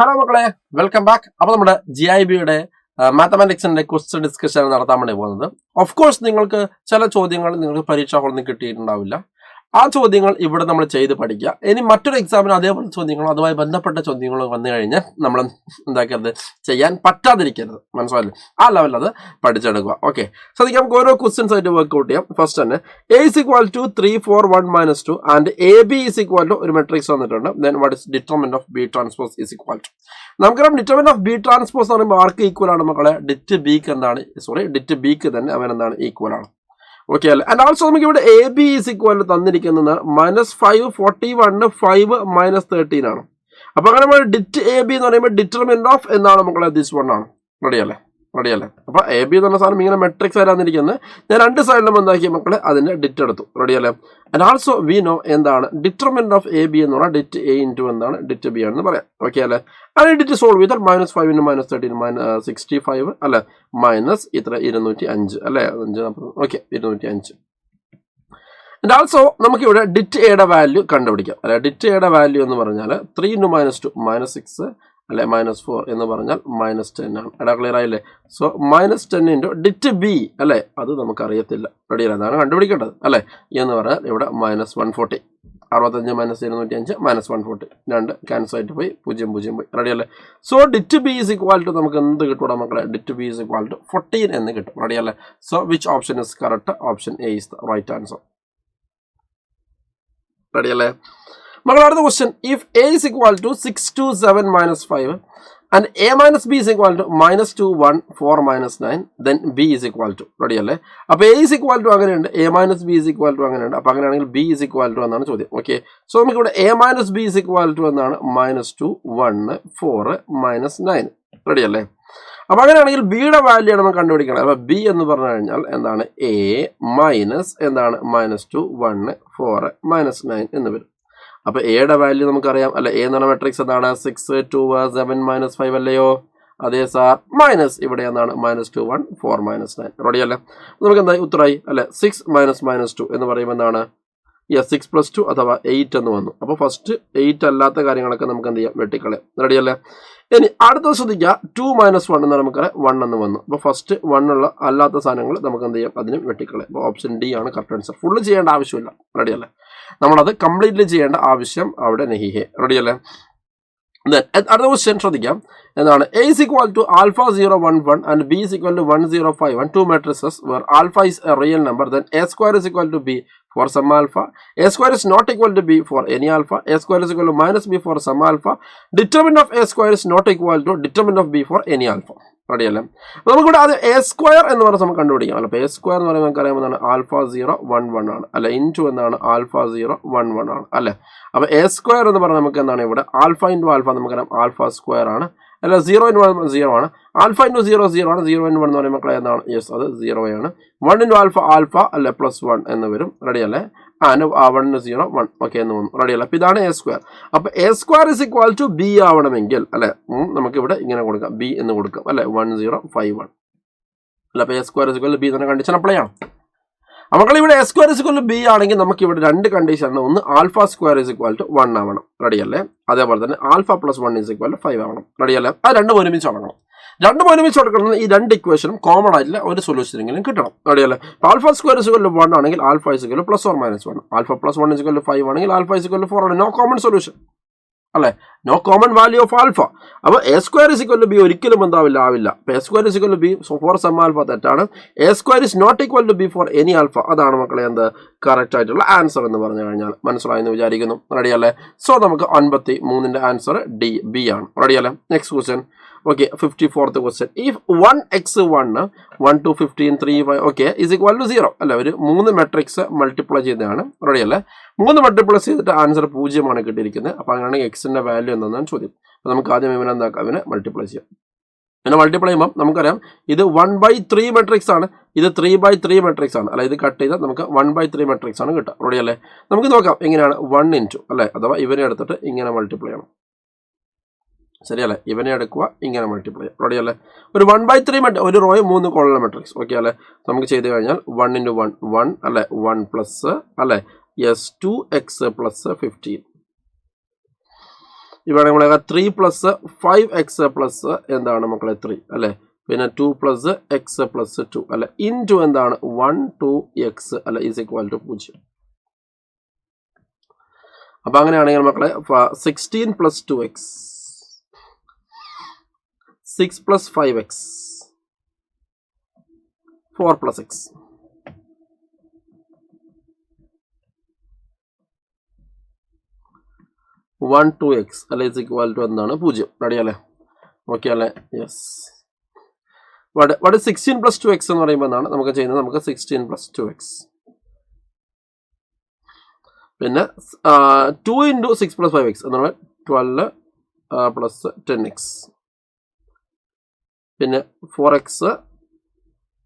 Hello മക്കളെ, welcome back. അപ്പോൾ നമ്മുടെ GIBയുടെ മാത്തമാറ്റിക്സിന്റെ ക്വസ്റ്റ്യൻ ഡിസ്കഷൻ നടത്താൻ വേണ്ടി പോകുന്നത്. ഓഫ് കോഴ്സ് നിങ്ങൾക്ക് ചില ചോദ്യങ്ങൾ നിങ്ങൾക്ക് പരീക്ഷാ ഹാളിൽ നിന്ന് കിട്ടിയിട്ടുണ്ടാവില്ല. ആ ചോദ്യങ്ങൾ ഇവിടെ നമ്മൾ ചെയ്ത് പഠിക്കുക. ഇനി മറ്റൊരു എക്സാമിന് അതേപോലെ ചോദ്യങ്ങളോ അതുമായി ബന്ധപ്പെട്ട ചോദ്യങ്ങളോ വന്നു കഴിഞ്ഞാൽ നമ്മൾ എന്താക്കരുത്, ചെയ്യാൻ പറ്റാതിരിക്കരുത്. മനസ്സിലായില്ലേ? ആ ലെവലിൽ അത് പഠിച്ചെടുക്കുക. ഓക്കെ, ശ്രദ്ധിക്കാം. നമുക്ക് ഓരോ ക്വസ്റ്റ്യൻസ് ആയിട്ട് വർക്ക്ഔട്ട് ചെയ്യാം. ഫസ്റ്റ് തന്നെ A is equal to 3, 4, 1, -2 and AB is equal to ഒരു മെട്രിക്സ് വന്നിട്ടുണ്ട്. Then what is determinant of B transpose is equal to. നമുക്കറിയാം ഡിറ്റർമിനന്റ് ഓഫ് B ട്രാൻസ്പോസ് എന്ന് പറയുമ്പോൾ ആർക്ക് ഈക്വൽ ആണ് മക്കളെ? ഡിറ്റ് ബിക്ക് തന്നെ അവൻ എന്താണ്? ഈക്വൽ ആണ്. ഓക്കെ അല്ലേ? ആൻഡ് ഓൾസോ നമുക്ക് ഇവിടെ AB is equal തന്നിരിക്കുന്നത് -5, 41, 5, -13 ആണ്. അപ്പൊ അങ്ങനെ നമ്മൾ ഡിറ്റ് AB എന്ന് പറയുമ്പോൾ ഡിറ്റർമിനന്റ് ഓഫ് എന്താണ് മക്കളെ? ദിസ് വൺ ആണ്. റെഡി അല്ലേ? അപ്പൊ AB എന്ന് പറഞ്ഞ സാധനം ഇങ്ങനെ മെട്രിക്സ് ആയി തന്നിരിക്കുന്നത്. ഞാൻ രണ്ട് സൈഡിലും എന്താക്കിയ മക്കളെ അതിന്റെ ഡിറ്റ് എടുത്തു. റെഡി അല്ലേ? ആൻഡ് ആൾസോ വി നോ എന്താണ് ഡിറ്റർമിനന്റ് ഓഫ് AB എന്ന് പറഞ്ഞാൽ ഡിറ്റ് A ഇൻറ്റു എന്താണ്? ഡിറ്റ് B ആണെന്ന് പറയാം. ഓക്കെ അല്ലേ? അതിന് ഡിറ്റ് സോൾവ് ചെയ്താൽ -5 × -13 -65 അല്ലെ, മൈനസ് ഇത്ര 205 അല്ലെ, 540. ഓക്കെ, 205. ആൻഡ് ആൾസോ നമുക്കിവിടെ ഡിറ്റ് എയുടെ വാല്യൂ കണ്ടുപിടിക്കാം. അല്ലെ, ഡിറ്റ് എയുടെ വാല്യൂ എന്ന് പറഞ്ഞാൽ 3 × -2 -6 അല്ലെ, -4 എന്ന് പറഞ്ഞാൽ -10 ആണ്. എടാ ക്ലിയർ ആയില്ലേ? സോ -10 ഇൻറ്റു ഡിറ്റ് ബി അല്ലെ, അത് നമുക്കറിയത്തില്ല. റെഡി അല്ലേ? അതാണ് കണ്ടുപിടിക്കേണ്ടത് അല്ലെ. എന്ന് പറഞ്ഞാൽ ഇവിടെ -140, 65 -205 -140 രണ്ട് ക്യാൻസൽ ആയിട്ട് പോയി, 0 പോയി. റെഡി അല്ലേ? So det B is equal to നമുക്ക് എന്ത് കിട്ടൂടാ മക്കളെ? Det B is equal to 14 എന്ന് കിട്ടും. റെഡി അല്ലേ? So which option is correct? Option A is the right answer. Ready അല്ലേ? മക്കളെ, അടുത്ത question. If A is equal to 6, 2, 7, -5 and A minus B is equal to -2, 1, 4, -9 then B is equal to. Ready അല്ലേ? അപ്പൊ A is equal to അങ്ങനെയുണ്ട്, A minus B is equal to അങ്ങനെയുണ്ട്. അപ്പൊ അങ്ങനെയാണെങ്കിൽ B is equal to എന്നാണ് ചോദ്യം. Okay, so നമുക്ക് ഇവിടെ A minus B is equal to എന്നാണ് -2, 1, 4, -9. റെഡി അല്ലേ? അപ്പൊ അങ്ങനെയാണെങ്കിൽ ബിയുടെ വാല്യൂ ആണ് നമ്മൾ കണ്ടുപിടിക്കണം. അപ്പൊ ബി എന്ന് പറഞ്ഞു കഴിഞ്ഞാൽ എന്താണ്? A മൈനസ് എന്താണ്? -2, 1, 4, -9 എന്ന് വരും. അപ്പൊ എയുടെ വാല്യൂ നമുക്കറിയാം അല്ലെ. എ എന്ന് പറഞ്ഞ മെട്രിക്സ് എന്താണ്? 6, 2, 7, -5 അല്ലയോ? അതേ സാർ. മൈനസ് ഇവിടെ എന്താണ്? -2, 1, 4, -9. റെഡി അല്ലേ? നമുക്ക് എന്തായി? ഉത്തരമായി അല്ലെ. 6 - -2 എന്ന് പറയുമ്പോൾ എന്താണ്? 6 + 2 അഥവാ 8 എന്ന് വന്നു. അപ്പൊ ഫസ്റ്റ് 8 അല്ലാത്ത കാര്യങ്ങളൊക്കെ നമുക്ക് എന്ത് ചെയ്യാം? വെട്ടിക്കളയാം. റെഡി അല്ലേ? ഇനി അടുത്തത് ശ്രദ്ധിക്കുക. 2 - 1 എന്ന് നമുക്കറിയാം 1 എന്ന് വന്നു. അപ്പൊ ഫസ്റ്റ് 1 ഉള്ള അല്ലാത്ത സാധനങ്ങൾ നമുക്ക് എന്ത് ചെയ്യാം? അതിനും വെട്ടിക്കളയാം. അപ്പൊ ഓപ്ഷൻ ഡി ആണ് കറക്റ്റ് ആൻസർ. ഫുള്ള് ചെയ്യേണ്ട ആവശ്യമില്ല. റെഡി അല്ലേ? നമ്മളത് കംപ്ലീറ്റ്ലി ചെയ്യേണ്ട ആവശ്യം അവിടെ നെഹിഹേ. റെഡി അല്ലേ? അടുത്ത ക്വസ്റ്റ്യൻ ശ്രദ്ധിക്കാം. എന്താണ്? A is equal to alpha 0, 1, 1 and B is equal to 1, 0, 5 and two matrices where alpha is a real number, then A square is equal to B for some alpha, A square is not equal to B for any alpha, A square is equal to -B for some alpha, determinant of A square is not equal to determinant of B for any alpha. Ready അല്ലേ? നമുക്കിവിടെ അത് A square എന്ന് പറഞ്ഞാൽ നമുക്ക് കണ്ടുപിടിക്കാം. അല്ല, A square എന്ന് പറയുമ്പോൾ നമുക്ക് അറിയാവുന്നതാണ് ആൽഫ 0, 1, 1 ആണ് അല്ലെ, ഇൻറ്റു എന്താണ്? ആൽഫ 0, 1, 1 ആണ് അല്ലെ. അപ്പൊ A square എന്ന് പറഞ്ഞാൽ നമുക്ക് എന്താണ്? ഇവിടെ ആൽഫ ഇൻറ്റു ആൽഫ നമുക്കറിയാം ആൽഫ സ്ക്വയർ ആണ് അല്ല. 0 × 1 0 ആണ്. ആൽഫ ഇൻറ്റു 0 0 ആണ്. 0 × 1 എന്ന് പറയുമ്പോൾ മക്കളെ എന്താണ്? യെസ്, അത് 0 ആണ്. 1 × ആൽഫ ആൽഫ അല്ലെ, +1 എന്ന് വരും. റെഡി അല്ലേ? 1 0 1 ഓക്കെ എന്ന് വന്നു. റെഡി അല്ല? അപ്പൊ ഇതാണ് A square. അപ്പൊ A square is equal to B ആവണമെങ്കിൽ അല്ലെ, നമുക്ക് ഇവിടെ ഇങ്ങനെ കൊടുക്കാം, B എന്ന് കൊടുക്കാം അല്ലെ, 1 0 5 1 അല്ല. അപ്പൊ A square is equal to B എന്ന കണ്ടീഷൻ അപ്ലൈ ആണ്. നമുക്ക് ഇവിടെ A square is equal to B ആണെങ്കിൽ നമുക്ക് ഇവിടെ രണ്ട് കണ്ടീഷൻ ആണ്. ഒന്ന് alpha square is equal to 1 ആവണം. റെഡി അല്ലേ? അതേപോലെ തന്നെ ആൽഫ +1 is equal to 5 ആവണം. റെഡി അല്ലേ? അത് രണ്ടും ഒരുമിച്ച് ആവണം. രണ്ടും ഒരുമിച്ച് കൊടുക്കണം. ഈ രണ്ട് ഇക്വേഷനും കോമൺ ആയിട്ടുള്ള ഒരു സൊല്യൂഷനെങ്കിലും കിട്ടണം. റെഡി അല്ലേ? Alpha square is equal to 1 ആണെങ്കിൽ alpha is equal to +or-1, alpha +1 is equal to 5 ആണെങ്കിൽ ആൽഫ is equal to 4 ആണ്. നോ കോമൺ സൊല്യൂഷൻ അല്ലെ, no common value of alpha. അപ്പൊ A square is equal to B ഒരിക്കലും എന്താവില്ല, ആവില്ല. A square is equal to B for some alpha തെറ്റാണ്. A square is not equal to B for any alpha. അതാണ് മക്കളെ എന്ത് correct ആയിട്ടുള്ള answer എന്ന് പറഞ്ഞു കഴിഞ്ഞാൽ. മനസ്സിലായെന്ന് വിചാരിക്കുന്നു. റെഡി അല്ലേ? സോ നമുക്ക് 53ന്റെ ആൻസർ ഡി ബി ആണ്. റെഡി അല്ലേ? Next question. Okay, 54th question. If 1x1 1 2 15 3 5 okay is equal to 0 അല്ലെ, ഒരു 3 മെട്രിക്സ് മൾട്ടിപ്ലൈ ചെയ്തതാണ്. റെഡി അല്ലേ? 3 മൾട്ടിപ്ലൈ ചെയ്തിട്ട് ആൻസർ 0 ആണ് കിട്ടിയിരിക്കുന്നത്. അപ്പൊ അങ്ങനെയാണെങ്കിൽ എക്സിന്റെ വാല്യൂ എന്താണെന്നാണ് ചോദ്യം. അപ്പൊ നമുക്ക് ആദ്യം ഇവനെ എന്താക്കാം? ഇവനെ മൾട്ടിപ്ലൈ ചെയ്യാം. പിന്നെ മൾട്ടിപ്ലൈ ചെയ്യുമ്പോൾ നമുക്കറിയാം ഇത് 1/3 മെട്രിക്സ് ആണ്, ഇത് 3/3 മെട്രിക്സ് ആണ് അല്ലെ. ഇത് കട്ട് ചെയ്താൽ നമുക്ക് 1/3 മെട്രിക്സ് ആണ് കിട്ടുക. റെഡി അല്ലേ? നമുക്ക് നോക്കാം എങ്ങനെയാണ്. 1 × അല്ലെ, അഥവാ ഇവനെ എടുത്തിട്ട് ഇങ്ങനെ മൾട്ടിപ്ലൈ ചെയ്യണം. ശരിയല്ലേ? ഇവനെ എടുക്കുക, ഇങ്ങനെ മൾട്ടിപ്ലൈ ചെയ്യാം. റെഡി അല്ലേ? ഒരു 1/3 ഒരു റോയും 3 കോളമുള്ള മെട്രിക്സ്. ഓക്കെ അല്ലെ? നമുക്ക് ചെയ്ത് കഴിഞ്ഞാൽ 1 × 1 1 അല്ലെ, 1 പ്ലസ് അല്ലെ, യെസ് 2x + 15 ഇവിടെ നമ്മളെ 3 പ്ലസ് 5x പ്ലസ് എന്താണ് മക്കളെ 3 അല്ലേ, പിന്നെ 2 പ്ലസ് എക്സ് പ്ലസ് 2 അല്ലെ ഇൻറ്റു എന്താണ് 1 2x അല്ലെ ഈസ് ഈക്വൽ ടു 0. അപ്പൊ അങ്ങനെയാണെങ്കിൽ മക്കളെ 16 plus 2x 6 plus 5x 4 plus x 1 2x അല്ലെ ഈസ് ഈക്വൽ ടു എന്താണ് 0. റെഡി അല്ലേ? ഓക്കെ അല്ലേ? Yes. what is 16 plus 2x എന്ന് പറയുമ്പോൾ എന്താണ് നമുക്ക് ചെയ്യുന്നത്? നമുക്ക് 16 plus 2x പിന്നെ 2 into 6 plus 5x എന്നാണ് 12 plus 10x പിന്നെ 4x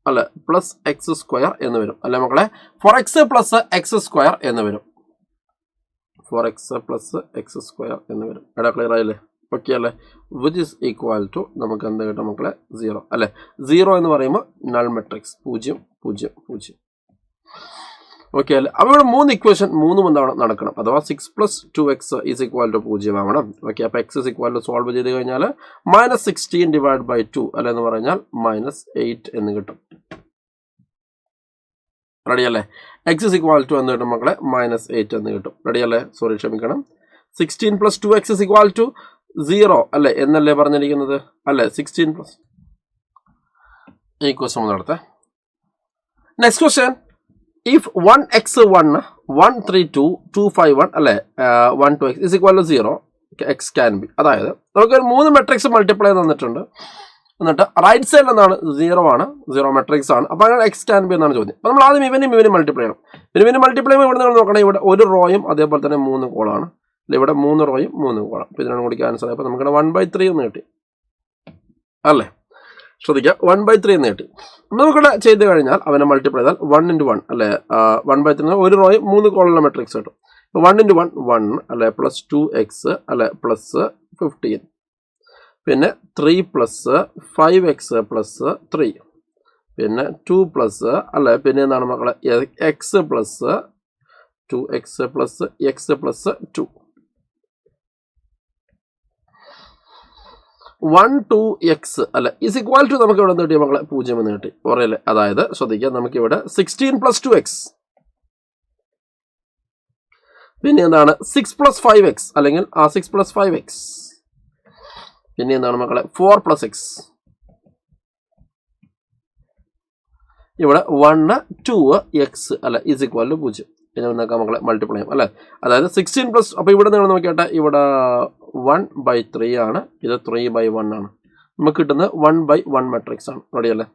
അല്ല പ്ലസ് എക്സ് സ്ക്വയർ എന്ന് വരും അല്ലെ മക്കളെ, 4x പ്ലസ് എക്സ് സ്ക്വയർ എന്ന് വരും, 4x പ്ലസ് എക്സ് സ്ക്വയർ എന്ന് വരും. എടാ ക്ലിയർ ആയില്ലേ? ഓക്കെ അല്ലേ? വിച്ച് ഇസ് ഈക്വൽ ടു നമുക്ക് എന്ത് കിട്ടും മക്കളെ? 0 അല്ലെ. 0 എന്ന് പറയുമ്പോൾ നൾ മെട്രിക്സ് 0 0 0. ഓക്കെ അല്ലേ? അപ്പോൾ ഇവിടെ 3 ഇക്വേഷൻ 3 എന്താണ് നടക്കണം, അഥവാ 6 plus 2x is equal to 0 ആവണം. ഓക്കെ, അപ്പോൾ x is equal to solve ചെയ്ത് കഴിഞ്ഞാൽ -16 ഡിവൈഡ് ബൈ 2 അല്ലെ എന്ന് പറഞ്ഞാൽ -8 എന്ന് കിട്ടും. റെഡി അല്ലേ? എക്സ് ഇസ് ഈക്വൽ ടു എന്ന് കിട്ടും മക്കളെ -8 എന്ന് കിട്ടും. റെഡി അല്ലേ? സോറി ക്ഷമിക്കണം. 16 plus 2x is equal to 0 അല്ലെ എന്നല്ലേ പറഞ്ഞിരിക്കുന്നത് അല്ലെ? 16 പ്ലസ് ഈ ക്വസ്റ്റ്യൻ നടത്താം. നെക്സ്റ്റ് ക്വസ്റ്റ്യൻ, ഇഫ് 1x1 132 251 അല്ലെ 12x is equal to 0 x can be. അതായത് നമുക്കൊരു 3 മെട്രിക്സ് മൾട്ടിപ്ലൈ തന്നിട്ടുണ്ട്, എന്നിട്ട് റൈറ്റ് സൈഡിൽ എന്താണ് 0 ആണ്, 0 മെട്രിക്സ് ആണ്. അപ്പോൾ അങ്ങനെ എക്സ് ക്യാൻ ബി എന്നാണ് ചോദ്യം. അപ്പോൾ നമ്മൾ ആദ്യം ഇവനും മൾട്ടിപ്ലൈ ചെയ്യണം. ഇവന് മൾട്ടിപ്ലൈ ചെയ്യുമ്പോൾ ഇവിടെ നിങ്ങൾ നോക്കണം, ഇവിടെ ഒരു റോയും അതേപോലെ തന്നെ 3 കോളാണ്, ഇവിടെ 3 റോയും 3 കോളം. അപ്പോൾ ഇതിനാണ് കൂടി ക്യാൻസൽ ആയപ്പോൾ നമുക്ക് 1/3 എന്ന് കിട്ടി അല്ലേ? ശ്രദ്ധിക്കുക, 1/3 എന്ന് കിട്ടി. നമുക്കിവിടെ ചെയ്ത് കഴിഞ്ഞാൽ അവനെ മൾട്ടിപ്ലൈ ചെയ്താൽ 1 into 1 അല്ലെ 1/3 ഒരു റോയും 3 കോളുള്ള മെട്രിക്സ് കിട്ടും. 1 into 1 1 അല്ലെ പ്ലസ് 2x അല്ലെ പ്ലസ് 15 പിന്നെ 3 പ്ലസ് 5x പ്ലസ് 3 പിന്നെ 2 പ്ലസ് അല്ലെ പിന്നെ എന്താണ് മക്കളെ X plus 2x plus X plus 2 1 2x അല്ലെ ഈസ് ഈക്വൽ ടു നമുക്ക് ഇവിടെ നിന്ന് കിട്ടിയ മക്കളെ 0 എന്ന് കിട്ടി. ഓർമ്മയില്ലേ? അതായത് ശ്രദ്ധിക്കുക, നമുക്ക് ഇവിടെ 16 പ്ലസ് 2x പിന്നെ എന്താണ് 6 പ്ലസ് 5x അല്ലെങ്കിൽ 6 പ്ലസ് 5x പിന്നെ എന്താണ് മക്കളെ 4 പ്ലസ് x ഇവിടെ 1 2x അല്ലെ ഈസ് ഈക്വൽ ടു 0. പിന്നെ നോക്കാം മക്കളെ മൾട്ടിപ്ലൈ ചെയ്യും അല്ലെ. അതായത് 16 പ്ലസ്, അപ്പോൾ ഇവിടെ നിങ്ങൾ നോക്കിയാട്ടെ ഇവിടെ 1/3 ആണ്, ഇത് 3/1 ആണ്. നമുക്ക് കിട്ടുന്നത് 1/1 മെട്രിക്സ് ആണ്. റെഡി അല്ലേ?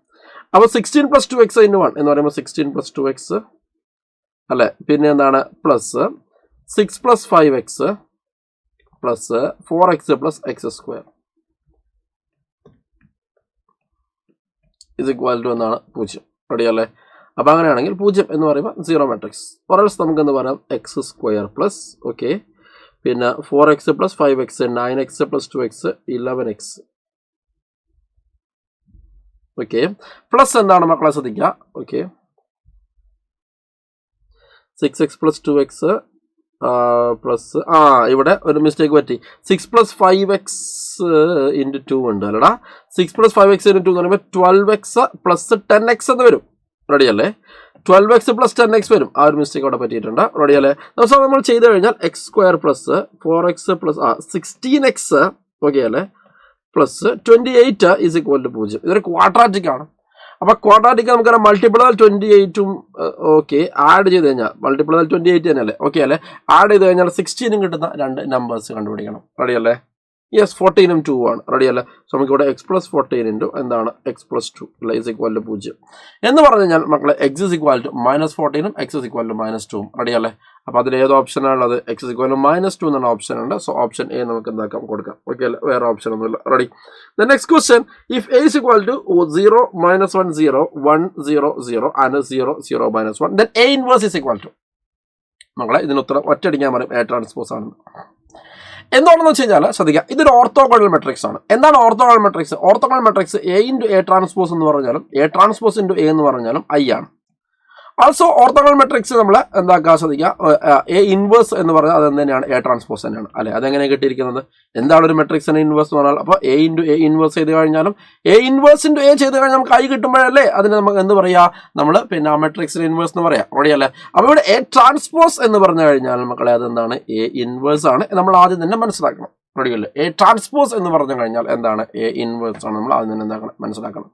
അപ്പോൾ 16 പ്ലസ് 2x into 1 എന്ന് പറയുമ്പോൾ 16 പ്ലസ് 2x അല്ലെ, പിന്നെ എന്താണ് plus 6 plus 5x plus 4x plus x square is equal to എന്നാണ് 0. റെഡി അല്ലേ? അപ്പോൾ അങ്ങനെയാണെങ്കിൽ 0 എന്ന് പറയുമ്പോൾ 0 മെട്രിക്സ്. ഓർഎൽസ് നമുക്ക് എന്ത് പറയാം? എക്സ് സ്ക്വയർ പ്ലസ് ഓക്കെ പിന്നെ 4x plus 5x 9x plus 2x 11x okay plus എന്താണ് മക്കളെ ശ്രദ്ധിക്കുക. Okay 6x plus 2x plus ഇവിടെ ഒരു മിസ്റ്റേക്ക് പറ്റി, 6 പ്ലസ് 5x into 2 ഉണ്ട് അല്ലടാ. 6 പ്ലസ് 5x into 2 എന്ന് പറയുമ്പോൾ 12x പ്ലസ് 10x എന്ന് വരും. റെഡി അല്ലേ? 12x പ്ലസ് 10x വരും. ആ ഒരു മിസ്റ്റേക്ക് അവിടെ പറ്റിയിട്ടുണ്ട്. റെഡി അല്ലേ? നമ്മൾ ചെയ്ത് കഴിഞ്ഞാൽ X square plus 4x plus 16x okay അല്ലേ പ്ലസ് 28 ഈസ് ഈക്വൽ ടു 0. ഇതൊരു ക്വാഡ്രാറ്റിക് ആണ്. അപ്പോൾ ക്വാഡ്രാറ്റിക് നമുക്കറിയാം മൾട്ടിപ്പിൾ 28ഉം ഓക്കെ ആഡ് ചെയ്ത് കഴിഞ്ഞാൽ മൾട്ടിപ്പിൾ 28 തന്നെയല്ലേ? ഓക്കെ അല്ലേ? ആഡ് ചെയ്ത് കഴിഞ്ഞാൽ 16 കിട്ടുന്ന 2 നമ്പേഴ്സ് കണ്ടുപിടിക്കണം. റെഡി അല്ലേ? യെസ്, 14 ഉം 2 ആണ്. റെഡി അല്ലേ? സോ നമുക്കിവിടെ x പ്ലസ് 14 ഇൻറ്റു എന്താണ് x പ്ലസ് 2 അല്ലെ ഇസ് ഈക്വൽ ടു 0 എന്ന് പറഞ്ഞു കഴിഞ്ഞാൽ മക്കളെ x ഇസ് ഈക്വൽ ടു -14 ഉം x ഇസ് ഈക്വൽ ടു -2 ഉം. റെഡി അല്ലേ? അപ്പോൾ അതിൽ ഏത് ഓപ്ഷനാണുള്ളത്? x ഇസ് ഈക്വൽ ടു -2 എന്നുള്ള ഓപ്ഷൻ ഉണ്ട്. സോ ഓപ്ഷൻ എ നമുക്ക് എന്താക്കാം കൊടുക്കാം. ഓക്കെ അല്ലേ? വേറെ ഓപ്ഷൻ ഒന്നുമില്ല. Ready. The next question, if a is equal to 0 -1 0 1 0 0 and 0 0 -1 then a inverse is equal to മക്കളെ ഇതിന് ഉത്തരം ഒറ്റയടിക്കാൻ പറയും A ട്രാൻസ്പോസ് ആണെന്ന്. എന്താണെന്ന് വെച്ച് കഴിഞ്ഞാൽ ശ്രദ്ധിക്കുക, ഇതൊരു ഓർത്തോഗണൽ മെട്രിക്സ് ആണ്. എന്താണ് orthogonal matrix? Orthogonal matrix A into A transpose എന്ന് പറഞ്ഞാലും A ട്രാൻസ്പോസ് ഇൻറ്റു A എന്ന് പറഞ്ഞാലും I ആണ്. ആൾസോ ഓർത്തോഗണൽ മെട്രിക്സ് നമ്മൾ എന്താക്കാൻ ശ്രദ്ധിക്കുക, എ ഇൻവേഴ്സ് എന്ന് പറഞ്ഞാൽ അത് തന്നെയാണ് എ ട്രാൻസ്പോസ് തന്നെയാണ് അല്ലേ. അതെങ്ങനെ കിട്ടിയിരിക്കുന്നത്, എന്താണ് ഒരു മെട്രിക്സിന് ഇൻവേഴ്സ് എന്ന് പറഞ്ഞാൽ, അപ്പോൾ എ ഇൻറ്റു എ ഇൻവേഴ്സ് ചെയ്ത് കഴിഞ്ഞാലും എ ഇൻവേഴ്സ് ഇൻറ്റു എ ചെയ്ത് കഴിഞ്ഞാൽ നമുക്ക് ഐ കിട്ടുമ്പോഴല്ലേ അതിന് നമുക്ക് എന്ത് പറയുക, നമ്മൾ പിന്നെ ആ മെട്രിക്സിന് ഇൻവേഴ്സ് എന്ന് പറയാം റെഡിയല്ലേ. അപ്പോൾ ഇവിടെ എ ട്രാൻസ്പോസ് എന്ന് പറഞ്ഞു കഴിഞ്ഞാൽ മക്കളെ അതെന്താണ്, എ ഇൻവേഴ്സ് ആണ്, നമ്മൾ ആദ്യം തന്നെ മനസ്സിലാക്കണം റെഡിയല്ലേ. എ ട്രാൻസ്പോസ് എന്ന് പറഞ്ഞു കഴിഞ്ഞാൽ എന്താണ്, എ ഇൻവേഴ്സ് ആണ്, നമ്മൾ ആദ്യം തന്നെ എന്താക്കണം മനസ്സിലാക്കണം.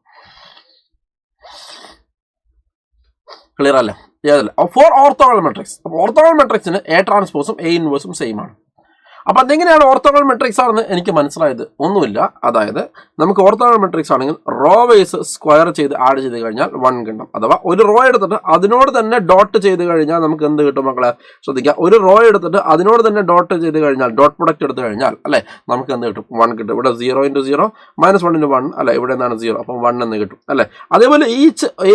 ക്ലിയർ അല്ലേ, ഏതല്ലേ. ഫോർ ഓർത്തോഗണൽ മെട്രിക്സ്, അപ്പോൾ ഓർത്തോഗണൽ മെട്രിക്സിന് എ ട്രാൻസ്പോസും എ ഇൻവേഴ്സും സെയിം ആണ്. അപ്പോൾ അതെങ്ങനെയാണ് ഓർത്തോഗണൽ മെട്രിക്സ് ആണെന്ന് എനിക്ക് മനസ്സിലായത്, ഒന്നുമില്ല. അതായത് നമുക്ക് ഓർത്തോഗണൽ മെട്രിക്സ് ആണെങ്കിൽ റോ വൈസ് സ്ക്വയർ ചെയ്ത് ആഡ് ചെയ്ത് കഴിഞ്ഞാൽ 1 കിട്ടും. അഥവാ ഒരു റോ എടുത്തിട്ട് അതിനോട് തന്നെ ഡോട്ട് ചെയ്ത് കഴിഞ്ഞാൽ നമുക്ക് എന്ത് കിട്ടും മക്കളെ, ശ്രദ്ധിക്കുക, ഒരു റോ എടുത്തിട്ട് അതിനോട് തന്നെ ഡോട്ട് ചെയ്ത് കഴിഞ്ഞാൽ, ഡോട്ട് പ്രൊഡക്റ്റ് എടുത്തു കഴിഞ്ഞാൽ അല്ലേ, നമുക്ക് എന്ത് കിട്ടും, 1 കിട്ടും. ഇവിടെ 0 × 0 -1 × 1 അല്ലെ, ഇവിടെ എന്താണ് 0, അപ്പം 1 എന്ന് കിട്ടും അല്ലേ. അതേപോലെ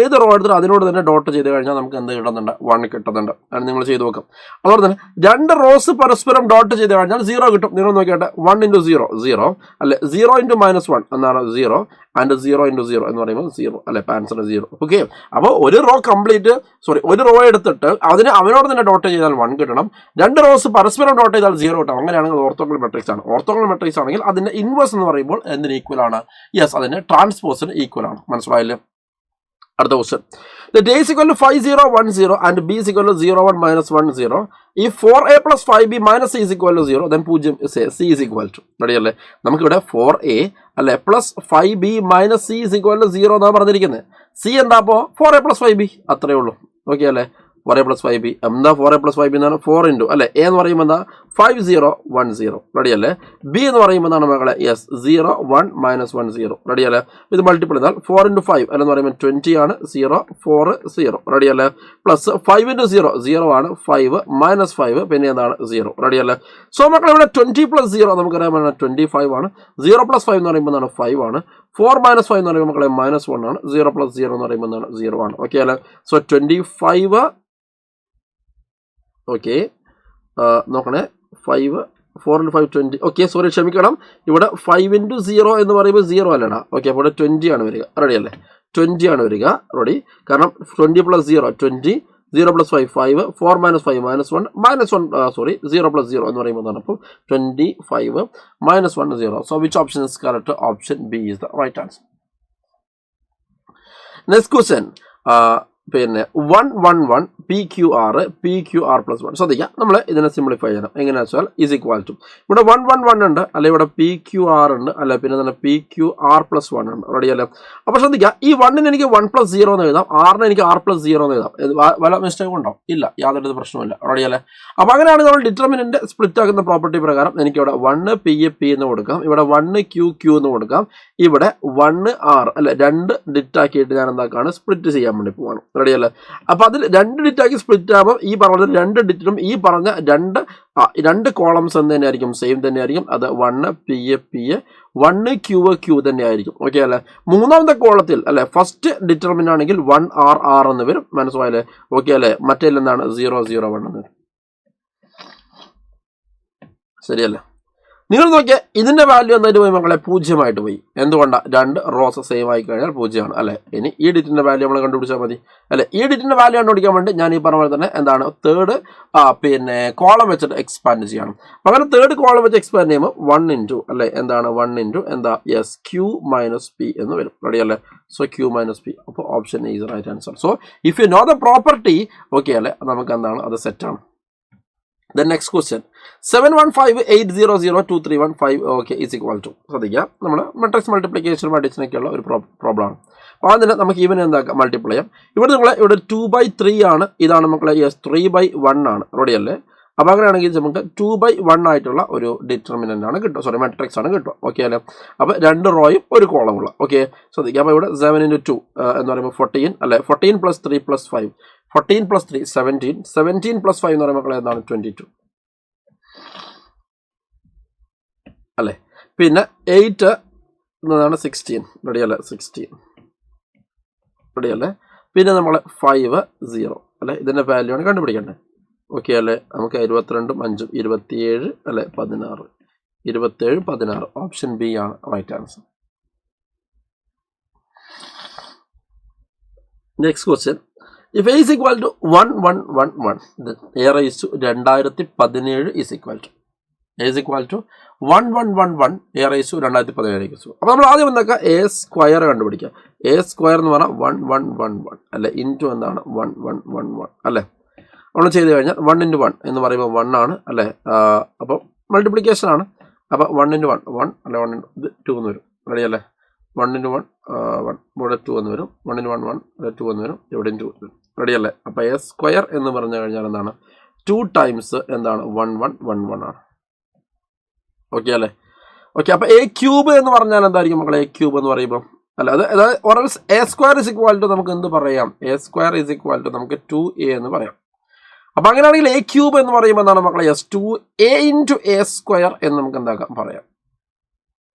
ഏത് റോ എടുത്തിട്ട് അതിനോട് തന്നെ ഡോട്ട് ചെയ്ത് കഴിഞ്ഞാൽ നമുക്ക് എന്ത് കിട്ടുന്നുണ്ട്, 1 കിട്ടുന്നുണ്ട്. അത് നിങ്ങൾ ചെയ്ത് നോക്കാം. അതുപോലെ തന്നെ 2 റോസ് പരസ്പരം ഡോട്ട് ചെയ്ത് കഴിഞ്ഞാൽ 0 കിട്ടും. നിങ്ങൾ നോക്കിയാട്ടെ, 1 × 0 0 അല്ലെ, 0 × -1 എന്നാണ് 0 ആൻഡ് 0 × 0 എന്ന് പറയുമ്പോൾ 0 അല്ലെ, ആൻസർ 0. ഓക്കെ, അപ്പോൾ ഒരു റോ ഒരു റോ എടുത്തിട്ട് അവനോട് തന്നെ ഡോട്ട് ചെയ്താൽ 1 കിട്ടണം. 2 റോസ് പരസ്പരം ഡോട്ട് ചെയ്താൽ 0 കിട്ടണം. അങ്ങനെയാണെങ്കിൽ ഓർത്തോഗണൽ മെട്രിക്സ് ആണ്. ഓർത്തോഗണൽ മെട്രിക്സ് ആണെങ്കിൽ അതിന്റെ ഇൻവേഴ്സ് എന്ന് പറയുമ്പോൾ എന്തിന് ഈക്വൽ ആണ്, യെസ് അതിന്റെ ട്രാൻസ്പോസിന് ഈക്വൽ ആണ്. മനസ്സിലായില്ലേ. അടുത്ത question, let A is equal to 5 0 1 0 and B is equal to 0 1 -1 0. If 4A plus 5B minus C is equal to 0, then 0 C is equal to റെഡിയല്ലേ. നമുക്കിവിടെ 4A അല്ലെ plus 5B minus C is equal to 0 എന്നാണ് പറഞ്ഞിരിക്കുന്നത്. C എന്താ, അപ്പോൾ 4A plus 5B അത്രയേ ഉള്ളൂ. Okay അല്ലേ, 4A plus 5B എന്താ, 4A plus 5B എന്നാണ് 4 × അല്ലെ, എ എന്ന് പറയുമ്പോൾ എന്താ 5 0 1 0 റെഡി അല്ലേ. ബി എന്ന് പറയുമ്പോൾ എന്താണ് മക്കളെ, യെസ് 0 1 -1 0 റെഡി അല്ലേ. ഇത് മൾട്ടിപ്പിൾ ചെയ്താൽ 4 × 5 അല്ലെന്ന് പറയുമ്പോൾ 20 ആണ്, 0 4 0 റെഡി അല്ലേ. പ്ലസ് 5 × 0 0 ആണ്, 5 -5 പിന്നെ എന്താണ് 0 റെഡി അല്ലേ. സോ മക്കളെ ഇവിടെ 20 + 0 നമുക്കറിയാൻ 25 ആണ്. 0 + 5 എന്ന് പറയുമ്പോൾ എന്താണ് 5 ആണ്. 4 - 5 എന്ന് പറയുമ്പോൾ മക്കളെ -1 ആണ്. 0 + 0 എന്ന് പറയുമ്പോൾ എന്താണ് 0 ആണ്. ഓക്കെ അല്ലേ. സോ 25 ഓക്കെ നോക്കണേ, 5 4 × 5 20. ഓക്കെ സോറി ക്ഷമിക്കണം, ഇവിടെ 5 × 0 എന്ന് പറയുമ്പോൾ 0 അല്ലടാ. ഓക്കെ, അപ്പോൾ ഇവിടെ 20 ആണ് വരിക റെഡി അല്ലേ, 20 ആണ് വരിക റെഡി. കാരണം 20 + 0 20, 0 + 5 5, 4 - 5 -1 സോറി 0 + 0 എന്ന് പറയുമ്പോൾ അപ്പോൾ 25 -1 0. So which option is correct? Option B is the right answer. Next question, പിന്നെ 1 1 1 PQR +1. ശ്രദ്ധിക്കുക, നമ്മൾ ഇതിനെ സിംപ്ലിഫൈ ചെയ്യണം. എങ്ങനെയാണെന്ന് വെച്ചാൽ ഈസ് ഈക്വൽ ടു, ഇവിടെ 1 1 1 ഉണ്ട് അല്ലെ, ഇവിടെ PQR ഉണ്ട് അല്ലെ, പിന്നെ തന്നെ PQR +1 ഉണ്ട് റെഡി അല്ലേ. അപ്പോൾ ശ്രദ്ധിക്കുക, ഈ 1ന് എനിക്ക് 1 + 0 എന്ന് എഴുതാം, Rന് എനിക്ക് R + 0 എന്ന് എഴുതാം. വല്ല മിസ്റ്റേക്ക് ഉണ്ടോ, ഇല്ല, യാതൊരു പ്രശ്നമില്ല റെഡി അല്ലേ. അപ്പോൾ അങ്ങനെയാണ് നമ്മൾ ഡിറ്റർമിനന്റ് സ്പ്ലിറ്റ് ആക്കുന്ന പ്രോപ്പർട്ടി പ്രകാരം എനിക്ക് ഇവിടെ 1 P എന്ന് കൊടുക്കാം, ഇവിടെ 1 Q എന്ന് കൊടുക്കാം, ഇവിടെ 1 R അല്ലെ, 2 ഡിറ്റാക്കിയിട്ട് ഞാൻ എന്താക്കാണ് സ്പ്ലിറ്റ് ചെയ്യാൻ വേണ്ടി പോവാണ് റെഡി അല്ലേ. അപ്പോൾ അതിൽ 2 ഡിറ്റാക്കി സ്പ്ലിറ്റ് ആകുമ്പോൾ ഈ പറഞ്ഞ 2 ഡിറ്റിനും ഈ പറഞ്ഞ 2 കോളംസ് എന്ന് തന്നെയായിരിക്കും, സെയിം തന്നെയായിരിക്കും. അത് 1 P 1 Q തന്നെയായിരിക്കും. ഓക്കെ അല്ലേ. മൂന്നാമത്തെ കോളത്തിൽ അല്ലെ, ഫസ്റ്റ് ഡിറ്റർമിൻ ആണെങ്കിൽ 1 R എന്ന് വരും. മനസ്സിലായല്ലേ. ഓക്കെ അല്ലേ. മറ്റേ എന്താണ് 0 0 1 എന്ന് വരും. ശരിയല്ലേ. നിങ്ങൾ നോക്കിയാൽ ഇതിന്റെ വാല്യൂ എന്തായിട്ട് പോയി മക്കളെ, 0 പോയി. എന്തുകൊണ്ടാണ്, 2 റോസ് സെയിം ആയി കഴിഞ്ഞാൽ 0 അല്ലെ. ഇനി ഈ ഡിറ്റിന്റെ വാല്യൂ നമ്മൾ കണ്ടുപിടിച്ചാൽ മതി അല്ലെ. ഈ ഡിറ്റിന്റെ വാല്യൂ കണ്ടുപിടിക്കാൻ വേണ്ടി ഞാൻ ഈ പറഞ്ഞ പോലെ തന്നെ എന്താണ് തേർഡ് പിന്നെ കോളം വെച്ചിട്ട് എക്സ്പാൻഡ് ചെയ്യണം. അപ്പം അങ്ങനെ തേർഡ് കോളം വെച്ച് എക്സ്പാൻഡ് ചെയ്യുമ്പോൾ 1 × അല്ലെ, എന്താണ് 1 × എന്താ, യെസ് Q - P എന്ന് വരും റെഡി അല്ലേ. സോ Q - P, അപ്പോൾ option is right answer. So if you know the property okay അല്ലേ, നമുക്ക് എന്താണ് അത് സെറ്റാണ്. The next question, 715800231 okay is equal to. ശ്രദ്ധിക്കുക, നമ്മൾ മെട്രിക്സ് മൾട്ടിപ്ലിക്കേഷനും അഡിഷനൊക്കെയുള്ള ഒരു പ്രോബ്ലം ആണ്. അപ്പോൾ അതിന് നമുക്ക് ഈവൻ എന്താക്കാം, മൾട്ടിപ്ലൈ ചെയ്യാം. ഇവിടെ ഇവിടെ 2/3 ആണ്, ഇതാണ് മക്കളെ യെസ് 3/1 ആണ് റെഡി അല്ലേ. അപ്പോൾ അങ്ങനെയാണെങ്കിൽ നമുക്ക് 2/1 ആയിട്ടുള്ള ഒരു ഡിറ്റർമിനൻ്റ് ആണ് കിട്ടുക, സോറി മെട്രിക്സ് ആണ് കിട്ടുക. ഓക്കെ അല്ലേ. അപ്പോൾ 2 റോയും ഒരു കോളമുള്ള. ഓക്കെ ശ്രദ്ധിക്കുക, അപ്പോൾ ഇവിടെ 7 × 2 എന്ന് പറയുമ്പോൾ 14 അല്ലേ, 14 + 3 + 5 14 + 3 17 17 + 5 എന്ന് പറയുമ്പോൾ മക്കളെ എന്താണ് 22 അല്ലേ. പിന്നെ 8 എന്നതാണ് 16 റെഡി അല്ലേ, 16 റെഡി അല്ലേ. പിന്നെ നമ്മൾ 5 0 അല്ലേ, ഇതിൻ്റെ വാല്യൂ ആണ് കണ്ടുപിടിക്കേണ്ടത്. ഓക്കെ അല്ലേ. നമുക്ക് 22 5 27 അല്ലേ, 16 27 16 ഓപ്ഷൻ ബി ആണ് right answer. Next question, if a is equal to 1111, then a raised to 2017 is equal to a is equal to 1111 a raised to 2017. അപ്പോൾ നമ്മൾ ആദ്യം എന്താക്കുക, എ സ്ക്വയർ കണ്ടുപിടിക്കുക. എ സ്ക്വയർ എന്ന് പറഞ്ഞാൽ 1111 അല്ലെ, ഇൻറ്റു എന്താണ് 1111 അല്ലേ. നമ്മൾ ചെയ്ത് കഴിഞ്ഞാൽ 1 into 1 എന്ന് പറയുമ്പോൾ 1 ആണ് അല്ലേ. അപ്പോൾ മൾട്ടിപ്ലിക്കേഷൻ ആണ്. അപ്പോൾ 1 into 1 1 അല്ലെ, 1 into ഇത് 2 എന്ന് വരും. റെഡി അല്ലേ. 1 into 1 1 ഇവിടെ 2 എന്ന് വരും. 1 into 1 1 ഇവിടെ 2 എന്ന് വരും. ഇവിടെ 2 വരും. റെഡി അല്ലേ. അപ്പോൾ എ സ്ക്വയർ എന്ന് പറഞ്ഞു കഴിഞ്ഞാൽ എന്താണ്, 2 ടൈംസ് എന്താണ് 1111 ആണ്. ഓക്കെ അല്ലേ. ഓക്കെ, അപ്പോൾ എ ക്യൂബ് എന്ന് പറഞ്ഞാൽ എന്തായിരിക്കും മക്കളെ, എ ക്യൂബ് എന്ന് പറയുമ്പോൾ അല്ല, അതായത് ഓറൽസ് a square is equal to നമുക്ക് എന്ത് പറയാം, a square is equal to നമുക്ക് 2a എന്ന് പറയാം. അപ്പം അങ്ങനെയാണെങ്കിൽ എ ക്യൂബ് എന്ന് പറയുമ്പോൾ എന്താണ് മക്കളെ, yes 2a into a square എന്ന് നമുക്ക് എന്താക്കാം പറയാം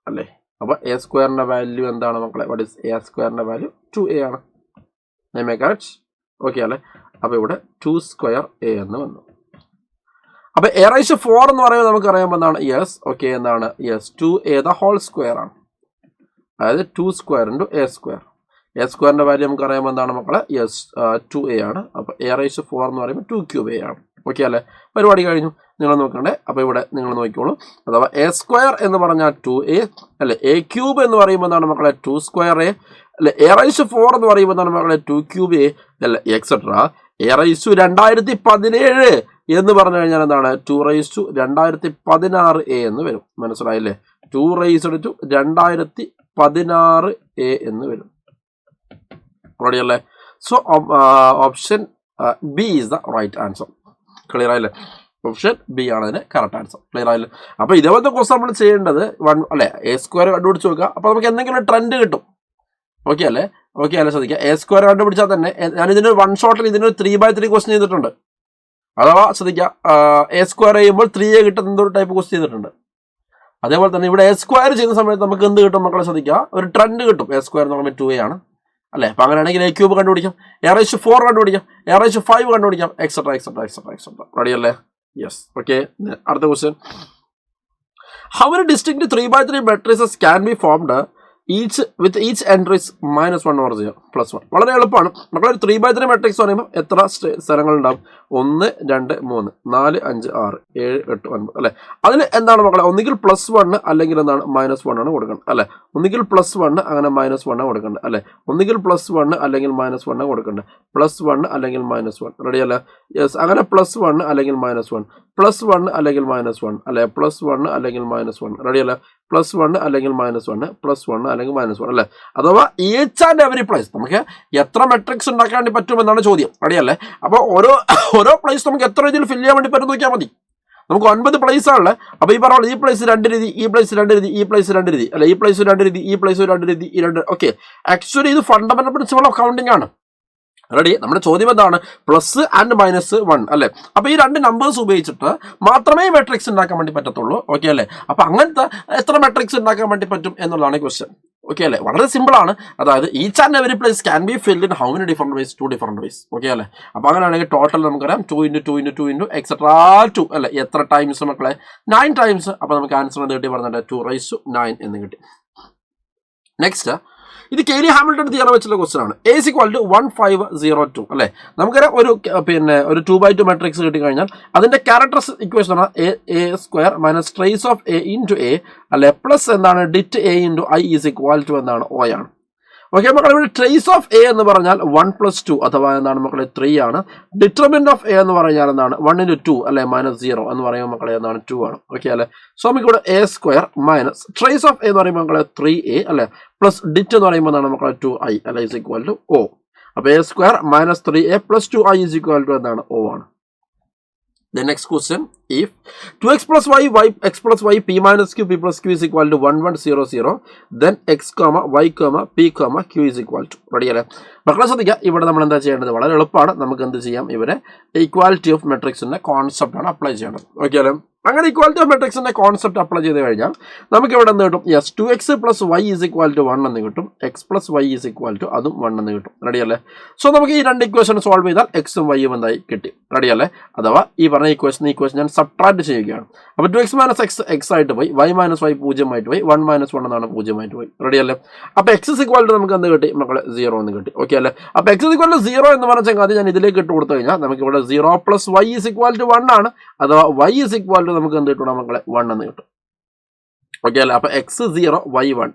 അല്ലേ. അപ്പോൾ എ സ്ക്വയറിൻ്റെ വാല്യൂ എന്താണ് മക്കളെ, വാട്ട് ഇസ് എ സ്ക്വയറിൻ്റെ വാല്യൂ 2a ആണ്. കറക്റ്റ്. ഓക്കെ അല്ലേ. അപ്പോൾ ഇവിടെ 2 സ്ക്വയർ a എന്ന് വന്നു. അപ്പോൾ എ റൈസ് ടു 4 എന്ന് പറയുമ്പോൾ നമുക്കറിയാം എന്താണ്, യെസ് ഓക്കെ എന്താണ്, yes 2a the whole square ആണ്. അതായത് 2 square into a square. A സ്ക്വയറിൻ്റെ വാല്യൂ നമുക്കറിയാം എന്താണ് മക്കളെ, യെസ് 2a ആണ്. അപ്പോൾ എ റൈസ് ടു 4 എന്ന് പറയുമ്പോൾ 2 cube a ആണ്. ഓക്കെ അല്ലേ. പരിപാടി കഴിഞ്ഞു. നിങ്ങൾ നോക്കണ്ടേ. അപ്പോൾ ഇവിടെ നിങ്ങൾ നോക്കിക്കോളൂ. അഥവാ എ സ്ക്വയർ എന്ന് പറഞ്ഞാൽ 2a അല്ലെ, എ ക്യൂബ് എന്ന് പറയുമ്പോൾ എന്താണ് മക്കളെ 2 സ്ക്വയർ a അല്ലെ, എ റൈസ് ടു 4 എന്ന് പറയുമ്പോൾ എന്താണ് മക്കളെ 2 cube a അല്ലെ, എക്സെട്രാ. എ റൈസ് ടു 2017 എന്ന് പറഞ്ഞു കഴിഞ്ഞാൽ എന്താണ്, 2 റൈസ് ടു 2016 a എന്ന് വരും. മനസ്സിലായില്ലേ. 2 റൈസ് ടു 2016 a എന്ന് വരും. റെഡി അല്ലേ. So option B is the right answer. Clear ആയില്ലേ. ഓപ്ഷൻ ബി ആണ് അതിന് കറക്റ്റ് ആൻസർ. ക്ലിയർ ആയില്ലേ. അപ്പോൾ ഇതേപോലത്തെ ക്വസ്റ്റ് നമ്മൾ ചെയ്യേണ്ടത് 1 അല്ലേ, എ സ്ക്വയർ കണ്ടുപിടിച്ച് നോക്കുക. അപ്പോൾ നമുക്ക് എന്തെങ്കിലും ട്രെൻഡ് കിട്ടും. ഓക്കെ അല്ലേ. ഓക്കെ അല്ലേ. ശ്രദ്ധിക്കുക, എ സ്ക്വയർ കണ്ടുപിടിച്ചാൽ തന്നെ ഞാൻ ഇതിന് 1 ഷോട്ടിൽ ഇതിനൊരു 3/3 ക്വസ്റ്റ്യൻ ചെയ്തിട്ടുണ്ട്. അഥവാ ശ്രദ്ധിക്കുക, എ സ്ക്വയർ ചെയ്യുമ്പോൾ 3a കിട്ടുന്ന എന്തൊരു ടൈപ്പ് ക്വസ്റ്റ്യൻ ചെയ്തിട്ടുണ്ട്. അതേപോലെ തന്നെ ഇവിടെ എ സ്ക്വയർ ചെയ്യുന്ന സമയത്ത് നമുക്ക് എന്ത് കിട്ടും മക്കളെ, ശ്രദ്ധിക്കുക, ഒരു ട്രെൻഡ് കിട്ടും. എ സ്ക്വയർ എന്ന് പറയുമ്പോൾ 2a ആണ് അല്ലേ. അപ്പം അങ്ങനെയാണെങ്കിൽ എ ക്യൂബ് കണ്ടുപിടിക്കാം, എ റൈസ് ടു 4 കണ്ടുപിടിക്കാം, എ റൈസ് ടു 5 കണ്ടുപിടിക്കാം, et cetera et cetera et cetera et cetera. Ready അല്ലേ. യെസ്. ഓക്കെ. അടുത്ത question, how many distinct 3/3 matrices can be formed with each entries -1 or 0 +1. വളരെ എളുപ്പമാണ് നമ്മളൊരു 3/3 മെട്രിക്സ് പറയുമ്പോൾ എത്ര സ്ഥലങ്ങളുണ്ടാവും, 1 2 3 4 5 6 7 8 9 അല്ലെ. അതിൽ എന്താണ് മക്കളെ, ഒന്നുകിൽ +1 അല്ലെങ്കിൽ എന്താണ് -1 ആണ് കൊടുക്കേണ്ടത് അല്ലെ. ഒന്നുകിൽ +1 അങ്ങനെ -1 കൊടുക്കേണ്ടത് അല്ലെ. ഒന്നുകിൽ +1 അല്ലെങ്കിൽ -1 കൊടുക്കേണ്ടത്, +1 അല്ലെങ്കിൽ -1. റെഡി അല്ലേ. യെസ്. അങ്ങനെ +1 അല്ലെങ്കിൽ -1, +1 അല്ലെങ്കിൽ -1 അല്ലെ, +1 അല്ലെങ്കിൽ -1. റെഡി അല്ലേ. +1 അല്ലെങ്കിൽ -1, +1 അല്ലെങ്കിൽ -1 അല്ലേ. അഥവാ ഈച്ച് ആൻഡ് എവറി പ്ലേസ് നമുക്ക് എത്ര മെട്രിക്സ് ഉണ്ടാക്കാൻ വേണ്ടി പറ്റുമെന്നാണ് ചോദ്യം. റെഡി അല്ലേ. അപ്പോൾ ഓരോ പ്ലേസ് നമുക്ക് എത്ര രീതിയിൽ ഫില്ല് ചെയ്യാൻ വേണ്ടി പറ്റും നോക്കിയാൽ മതി. നമുക്ക് 9 പ്ലേസ് ആണല്ലേ. അപ്പോൾ ഈ പറഞ്ഞ ഈ പ്ലേസ് 2 രീതി, ഈ പ്ലേസ് 2 രീതി, ഈ പ്ലേസ് 2 രീതി അല്ലെ, ഈ പ്ലേസ് 2 രീതി, ഈ പ്ലേസ് 2 രീതി, ഈ 2. ഓക്കെ. ആക്ച്വലി ഇത് ഫണ്ടമെന്റൽ പ്രിൻസിപ്പിൾ ഓഫ് കൗണ്ടിങ് ആണ്. റെഡി. നമ്മുടെ ചോദ്യം എന്താണ്, +, -1 അല്ലേ. അപ്പോൾ ഈ 2 നമ്പേഴ്സ് ഉപയോഗിച്ചിട്ട് മാത്രമേ മെട്രിക്സ് ഉണ്ടാക്കാൻ വേണ്ടി പറ്റത്തുള്ളൂ. ഓക്കെ അല്ലേ. അപ്പോൾ അങ്ങനത്തെ എത്ര മെട്രിക്സ് ഉണ്ടാക്കാൻ വേണ്ടി പറ്റും എന്നുള്ളതാണ് ക്വസ്റ്റ്യൻ. ഓക്കെ അല്ലേ. വളരെ സിമ്പിൾ ആണ്. അതായത് each and every place can be filled in how many different vase, 2 different vase. Okay അല്ലേ. അപ്പോൾ അങ്ങനെയാണെങ്കിൽ ടോട്ടൽ നമുക്കറിയാം 2 × 2 × 2 × എക്സെട്രാ 2 അല്ലേ. എത്ര ടൈംസ് മക്കളെ, 9 ടൈംസ്. അപ്പോൾ നമുക്ക് ആൻസർ എന്ന് കിട്ടി പറഞ്ഞിട്ട് 2⁻9 എന്ന് കിട്ടി. നെക്സ്റ്റ്, ഇത് കെയ്ലി ഹാമിൽട്ടൺ തിയറം വെച്ചുള്ള ക്വസ്റ്റൻ ആണ്. A = 1502 അല്ലേ. നമുക്കറിയാം ഒരു 2/2 മെട്രിക്സ് കിട്ടിക്കഴിഞ്ഞാൽ അതിന്റെ ക്യാരക്ടറിസ്റ്റിക് ഇക്വേഷൻ ആണ് a² - trace of a into a അല്ലെ, പ്ലസ് എന്താണ് dit a into i = എന്താണ് O ആണ്. ഓക്കെ മക്കളെ. ഇവിടെ ട്രേസ് ഓഫ് എ എന്ന് പറഞ്ഞാൽ 1 + 2 അഥവാ എന്താണ് മക്കളെ 3 ആണ്. ഡിറ്റർമിനന്റ് ഓഫ് എ എന്ന് പറഞ്ഞാൽ എന്താണ് 1 × 2 അല്ലെ, -0 എന്ന് പറയുമ്പോൾ മക്കളെ എന്താണ് 2 ആണ്. ഓക്കെ അല്ലെ. സോ നമുക്ക് ഇവിടെ a² - ട്രേസ് ഓഫ് എ എന്ന് പറയുമ്പോൾ മക്കളെ 3a അല്ലെ, പ്ലസ് ഡിറ്റ് എന്ന് പറയുമ്പോൾ എന്താണ് മക്കളെ 2i അല്ലെ = O. അപ്പോൾ a² - 3a + 2i = എന്താണ് O ആണ്. The next question, if 2x + y, x + y, p - q, p + q = 1 1 0 0, then x, y, p, q = ready അല്ലേ. മക്കളെ ശ്രദ്ധിക്കുക, ഇവിടെ നമ്മൾ എന്താ ചെയ്യേണ്ടത്, വളരെ എളുപ്പമാണ്. നമുക്ക് എന്ത് ചെയ്യാം, ഇവിടെ ഈക്വാലിറ്റി ഓഫ് മെട്രിക്സിന്റെ കോൺസെപ്റ്റ് ആണ് അപ്ലൈ ചെയ്യേണ്ടത്. ഓക്കെ അല്ലേ. അങ്ങനെ ഇക്വാലിറ്റി ഓഫ് മെട്രിക്സിൻ്റെ കോൺസെപ്റ്റ് അപ്ലൈ ചെയ്ത് കഴിഞ്ഞാൽ നമുക്ക് ഇവിടെ എന്ത് കിട്ടും? യെസ് 2x + y = 1 എന്ന് കിട്ടും. x + y = അതും 1 എന്ന് കിട്ടും. റെഡിയല്ലേ? സോ നമുക്ക് ഈ രണ്ട് ഇക്വേഷൻ സോൾവ് ചെയ്താൽ എക്സും വൈയും എന്തായി കിട്ടി. റെഡിയല്ലേ? അഥവാ ഈ പറഞ്ഞ ഇക്വേഷൻ ഞാൻ സബ്ട്രാക്ട് ചെയ്യുകയാണ്. അപ്പോൾ 2x - x x ആയിട്ട് പോയി, y - y 0 ആയിട്ട് പോയി, 1 - 1 എന്നാണ് 0 ആയിട്ട് പോയി. റെഡിയല്ലേ? അപ്പോൾ x = നമുക്ക് എന്ത് കിട്ടി മക്കളെ? 0 എന്ന് കിട്ടി. ഓക്കെ അല്ലേ? അപ്പോൾ x = 0 എന്ന് പറഞ്ഞ ചങ്ങാതി ഞാൻ ഇതിലേക്ക് ഇട്ട് കൊടുത്തു കഴിഞ്ഞാൽ നമുക്ക് ഇവിടെ 0 + y = 1 ആണ്. അഥവാ y = നമുക്ക് എന്ത് കിട്ടണം മക്കളെ? 1 എന്ന് കിട്ടും. ഓക്കെ അല്ലേ? അപ്പോൾ x 0 y 1,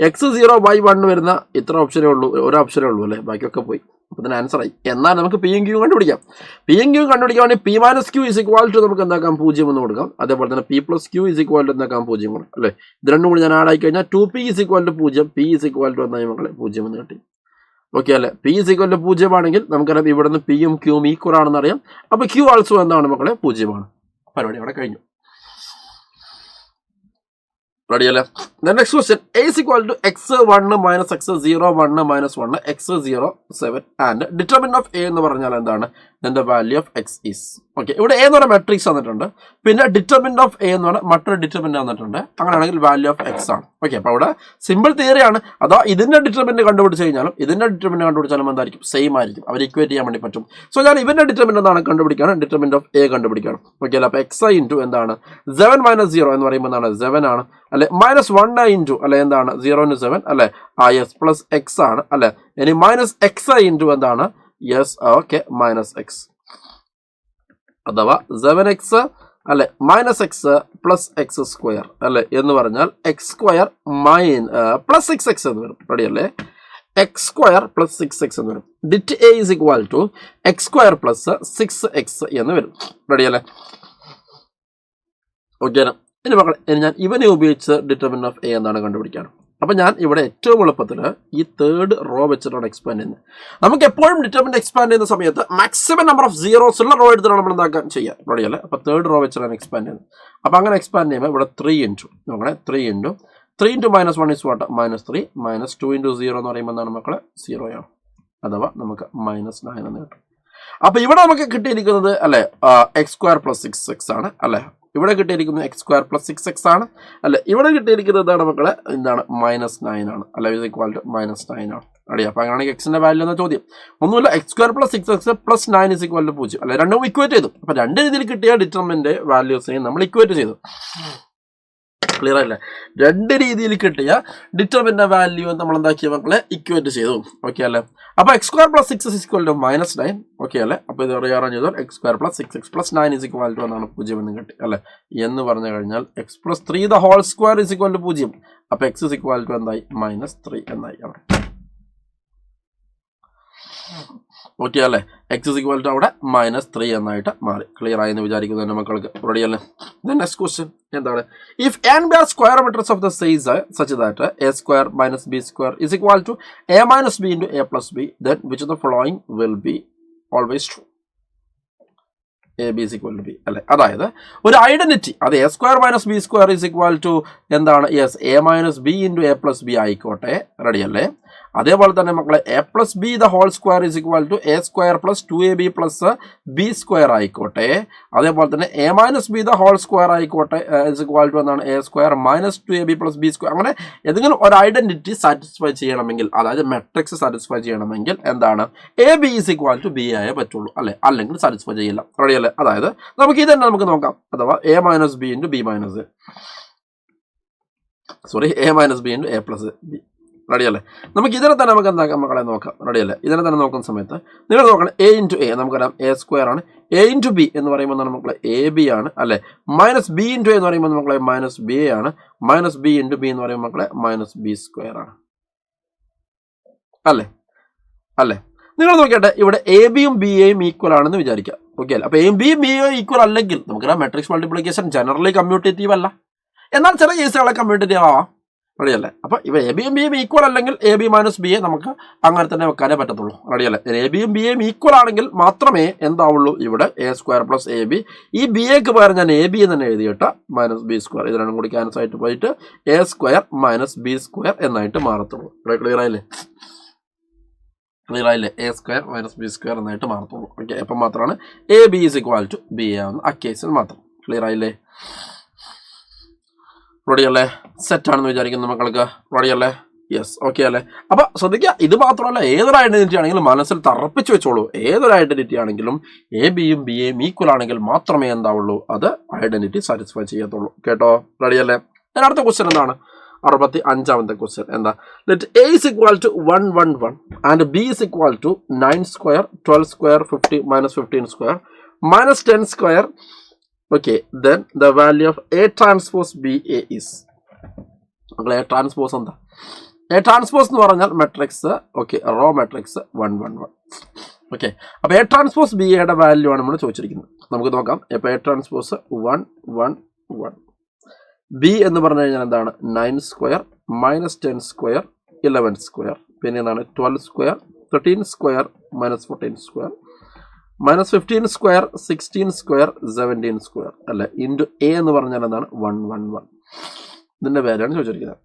x 0 y 1 വരുന്ന ഇത്ര ഓപ്ഷനേ ഉള്ളൂ, ഒരു ഓപ്ഷനേ ഉള്ളൂ അല്ലേ? ബാക്കിയൊക്കെ പോയി. അപ്പോൾ ഇതിന് ആൻസർ ആയി. എന്നാൽ നമുക്ക് പിയും ക്യൂയും കണ്ടുപിടിക്കാം. പിയും ക്യൂയും കണ്ടുപിടിക്കാൻ വേണ്ടി p - q = നമുക്ക് എന്താക്കാം? 0 എന്ന് കൊടുക്കാം. അതേപോലെ തന്നെ p + q = എന്താക്കാം? 0 കൊടുക്കാം അല്ലേ? ഇത് രണ്ടും കൂടി ഞാൻ ആഡ് ആയി കഴിഞ്ഞാൽ 2p = 0, p = എന്തായി മക്കളെ? 0 എന്ന് കിട്ടി. ഓക്കെ അല്ലേ? p = 0 ആണെങ്കിൽ നമുക്കറിയാം ഇവിടെ നിന്ന് പിയും ക്യൂവും ഈക്വൽ ആണെന്ന് അറിയാം. അപ്പോൾ q ആൾസോ എന്താണ് മക്കളെ? 0 ആണ്. പരിപാടി അവിടെ കഴിഞ്ഞു. റെഡിയല്ലേ? Next question a = x1 - x0 1 - 1 x0 7 and determinant of a എന്ന് പറഞ്ഞാൽ എന്താണ്? then the value of x is. Okay, ഇവിടെ a എന്ന് പറഞ്ഞ മെട്രിക്സ് തന്നിട്ടുണ്ട്, പിന്നെ ഡിറ്റർമിനന്റ് ഓഫ് a എന്ന് പറഞ്ഞാൽ മറ്റൊരു ഡിറ്റർമിനന്റ് തന്നിട്ടുണ്ട്. അങ്ങനെയാണെങ്കിൽ വാല്യൂ ഓഫ് x ആണ്. ഓക്കെ, അപ്പോൾ അവിടെ സിമ്പിൾ തിയറിയാണ്. അതാ ഇതിന്റെ ഡിറ്റർമിനന്റ് കണ്ടുപിടിച്ച് കഴിഞ്ഞാലും ഇതിന്റെ ഡിറ്റർമിനന്റ് കണ്ടുപിടിച്ചാലും എന്തായിരിക്കും? സെയിം ആയിരിക്കും. അവർ ഇക്വേറ്റ് ചെയ്യാൻ വേണ്ടി പറ്റും. സോ ഞാൻ ഇവന്റെ ഡിറ്റർമിനന്റ് എന്താണ് കണ്ടുപിടിക്കണം? ഡിറ്റർമിനന്റ് ഓഫ് a കണ്ടുപിടിക്കണം. ഓക്കെ അല്ലേ? അപ്പോൾ xi ഇൻറ്റു എന്താണ്? 7 - 0 എന്ന് പറയുമ്പോൾ എന്താണ്? 7 ആണ് അല്ലെ? -1 ഇൻറ്റു അല്ലെ എന്താണ്? 0 ന് 7 അല്ലെ? yes പ്ലസ് x ആണ് അല്ലെ? ഇനി -xi ഇൻറ്റു എന്താണ്? യെസ് ഓക്കെ -x അഥവാ 7x അല്ലെ -x പ്ലസ് x² അല്ലെ എന്ന് പറഞ്ഞാൽ x² പ്ലസ് 6x എന്ന് വരും. റെഡിയല്ലേ? x² പ്ലസ് 6x എന്ന് വരും. ഡിറ്റ് a = x² പ്ലസ് 6x എന്ന് വരും. റെഡിയല്ലേ? ഓക്കെ, ഇനി മക്കളെ ഞാൻ ഇവനെ ഉപയോഗിച്ച് ഡിറ്റർമിനന്റ് ഓഫ് a എന്താണ് കണ്ടുപിടിക്കാൻ. അപ്പം ഞാൻ ഇവിടെ ഏറ്റവും എളുപ്പത്തിൽ ഈ തേർഡ് റോ വെച്ചിട്ടാണ് എക്സ്പാൻഡ് ചെയ്യുന്നത്. നമുക്ക് എപ്പോഴും ഡിറ്റർമിനന്റ് എക്സ്പാൻഡ് ചെയ്യുന്ന സമയത്ത് മാക്സിമം നമ്പർ ഓഫ് സീറോസ് ഉള്ള റോ എടുത്തിട്ടാണ് നമ്മൾ എന്താക്കാൻ ചെയ്യുക? റെഡിയല്ലേ? അപ്പോൾ തേർഡ് റോ വെച്ചിട്ടാണ് എക്സ്പാൻഡ് ചെയ്യുന്നത്. അപ്പോൾ അങ്ങനെ എക്സ്പാൻഡ് ചെയ്യുമ്പോൾ ഇവിടെ 3 ഇൻറ്റു നോക്കണേ, 3 ഇൻറ്റു -1 is what? -3 -2 ഇൻറ്റു 0 എന്ന് പറയുമ്പോൾ എന്താണ് മക്കളെ? 0 ആണ്. അഥവാ നമുക്ക് -9 എന്ന് കിട്ടും. അപ്പോൾ ഇവിടെ നമുക്ക് കിട്ടിയിരിക്കുന്നത് അല്ലേ x² പ്ലസ് 6x ആണ് അല്ലേ? ഇവിടെ കിട്ടിയിരിക്കുന്നത് x² പ്ലസ് 6x ആണ് അല്ലെ? ഇവിടെ കിട്ടിയിരിക്കുന്നത് എന്താണ് മക്കളെ? എന്താണ്? -9 ആണ് അല്ലെ? = -9 ആണ്. അടിയാ. അപ്പോൾ അങ്ങനെയാണെങ്കിൽ എക്സിന്റെ വാല്യൂ എന്ന ചോദ്യം ഒന്നുമില്ല, x² പ്ലസ് 6x പ്ലസ് 9 = 0 അല്ലെ? രണ്ടും ഇക്വേറ്റ് ചെയ്തു. അപ്പോൾ രണ്ട് രീതിയിൽ കിട്ടിയ ഡിറ്റർമിനന്റ് വാല്യൂസിനെ നമ്മൾ ഇക്വേറ്റ് ചെയ്തു. ക്ലിയർ അല്ലേ? രണ്ട് രീതിയിൽ കിട്ടിയ ഡിറ്റർമിനന്റ് വാല്യൂ നമ്മൾ എന്താക്കിയ മക്കളെ? ഇക്വേറ്റ് ചെയ്തു. ഓക്കെ അല്ലേ? അപ്പോൾ x² പ്ലസ് 6 -9. ഓക്കെ അല്ലേ? അപ്പോൾ ഇത് റീഅറേഞ്ച് ചെയ്താൽ x² പ്ലസ് 6x പ്ലസ് 9 എന്നാണ് 0 എന്ന് കിട്ടി അല്ലേ? എന്ന് പറഞ്ഞു കഴിഞ്ഞാൽ x + 3 the whole square = 0. അപ്പോൾ x എന്തായി? -3 എന്നായി അവിടെ. ഓക്കെ അല്ലേ? x അവിടെ -3 എന്നായിട്ട് മാറി. ക്ലിയർ ആയി എന്ന് വിചാരിക്കുന്നു എൻ്റെ മക്കൾക്ക്. റെഡി അല്ലേ? നെക്സ്റ്റ് ക്വസ്റ്റ്യൻ എന്താണ്? If n be square matrix of the size such that a² - b² = a - b into a plus b, then which of the following will be always true? a b = b അല്ലേ? അതായത് ഒരു identity അത് a² - b² = എന്താണ്? Yes a - b into a plus b ആയിക്കോട്ടെ. Ready അല്ലേ? അതേപോലെ തന്നെ മക്കളെ a + b the whole square = a² plus 2ab plus b² ആയിക്കോട്ടെ. അതേപോലെ തന്നെ a - b the whole square ആയിക്കോട്ടെ എന്താണ്? a² minus 2ab plus b². അങ്ങനെ ഏതെങ്കിലും ഒരു ഐഡന്റിറ്റി സാറ്റിസ്ഫൈ ചെയ്യണമെങ്കിൽ, അതായത് മെട്രിക്സ് സാറ്റിസ്ഫൈ ചെയ്യണമെങ്കിൽ എന്താണ്? ab = b ആയേ പറ്റുള്ളൂ അല്ലെ? അല്ലെങ്കിൽ സാറ്റിസ്ഫൈ ചെയ്യില്ല. റെഡി അല്ലേ? അതായത് നമുക്ക് ഇത് തന്നെ നമുക്ക് നോക്കാം. അഥവാ a - b into b - a - b into a plus b. റെഡിയല്ലേ? നമുക്ക് ഇതിനെ തന്നെ നമുക്ക് എന്താക്കാം മക്കളെ? നോക്കാം. റെഡിയല്ലേ? ഇതിനെ തന്നെ നോക്കുന്ന സമയത്ത് നിങ്ങൾ നോക്കണം a into a നമുക്കറിയാം a² ആണ്. a into b എന്ന് പറയുമ്പോൾ മക്കളെ ab ആണ് അല്ലെ? -b into a എന്ന് പറയുമ്പോൾ മക്കളെ -ba ആണ്. -b into b എന്ന് പറയുമ്പോൾ മക്കളെ -b² ആണ് അല്ലേ? അല്ലേ? നിങ്ങൾ നോക്കിയാട്ടെ, ഇവിടെ എ ബിയും ബി എയും ഈക്വൽ ആണെന്ന് വിചാരിക്കുക. ഓക്കെ അല്ലേ? അപ്പോൾ എ ബിയും ബി എയും ഈക്വൽ അല്ലെങ്കിൽ നമുക്കറിയാം മെട്രിക്സ് മൾട്ടിപ്ലിക്കേഷൻ ജനറലി കമ്മ്യൂട്ടേറ്റീവ് അല്ല, എന്നാൽ ചില കേസുകളെ കമ്മ്യൂട്ടേറ്റീവ് ആവാം. റെഡിയല്ലേ? അപ്പോൾ ഇവ എ ബിയും ബി എയും ഈക്വൽ അല്ലെങ്കിൽ എ ബി - ബി എ നമുക്ക് അങ്ങനെ തന്നെ വെക്കാനേ പറ്റത്തുള്ളൂ. റെഡിയല്ലേ? എ ബിയും ബി എയും ഈക്വൽ ആണെങ്കിൽ മാത്രമേ എന്താവുള്ളൂ ഇവിടെ a² പ്ലസ് എ ബി. ഈ ബി എക്ക് പകരം ഞാൻ എ ബി എന്ന് തന്നെ എഴുതിയിട്ട് -b². ഇത് രണ്ടും കൂടി ക്യാൻസൽ ആയിട്ട് പോയിട്ട് a² - b² എന്നായിട്ട് മാറത്തുള്ളൂ. ക്ലിയർ ആയില്ലേ? ക്ലിയർ ആയില്ലേ? a² - b² എന്നായിട്ട് മാറത്തുള്ളൂ. ഓക്കെ, അപ്പം മാത്രമാണ് a b = b ആവുന്നത്. ആ കേസിൽ മാത്രം. ക്ലിയർ ആയില്ലേ? റെഡി അല്ലേ? സെറ്റ് ആണെന്ന് വിചാരിക്കുന്നു മക്കൾക്ക്. റെഡി അല്ലേ? യെസ്, ഓക്കെ അല്ലേ? അപ്പോൾ ശ്രദ്ധിക്കുക, ഇത് മാത്രമല്ല, ഏതൊരു ഐഡന്റിറ്റി ആണെങ്കിലും മനസ്സിൽ തറപ്പിച്ച് വെച്ചോളൂ. ഏതൊരു ഐഡന്റിറ്റി ആണെങ്കിലും എ ബിയും ബി എയും ഈക്വൽ ആണെങ്കിൽ മാത്രമേ എന്താവുള്ളൂ, അത് ഐഡന്റിറ്റി സാറ്റിസ്ഫൈ ചെയ്യത്തുള്ളൂ. കേട്ടോ? റെഡി അല്ലേ? അടുത്ത ക്വസ്റ്റ്യൻ എന്താണ്? 65ാമത്തെ ക്വസ്റ്റ്യൻ എന്താ? Let A is equal to 1 1 1 and B is equal to 9 square 12 square 50 -15 square -10 square. Okay, then the value of A transpose B A is. മക്കളെ, എ ട്രാൻസ്പോസ് എന്താ? A transpose എന്ന് പറഞ്ഞാൽ matrix, okay, row matrix 1 1 1. Okay, അപ്പോൾ A transpose B എയുടെ വാല്യൂ ആണ് നമ്മൾ ചോദിച്ചിരിക്കുന്നത്. നമുക്ക് നോക്കാം. ഇപ്പോൾ എ ട്രാൻസ്പോസ് 1 1 1. ബി എന്ന് പറഞ്ഞു കഴിഞ്ഞാൽ എന്താണ്? 9 സ്ക്വയർ -10 സ്ക്വയർ 11 സ്ക്വയർ. പിന്നെ എന്താണ്? 12 square 13 square -14 square -15 square 16 square 17 square അല്ലേ? ഇൻറ്റു എ എന്ന് പറഞ്ഞാൽ എന്താണ്? 1 1 1. ഇതിൻ്റെ വാല്യൂയാണ് ചോദിച്ചിരിക്കുന്നത്.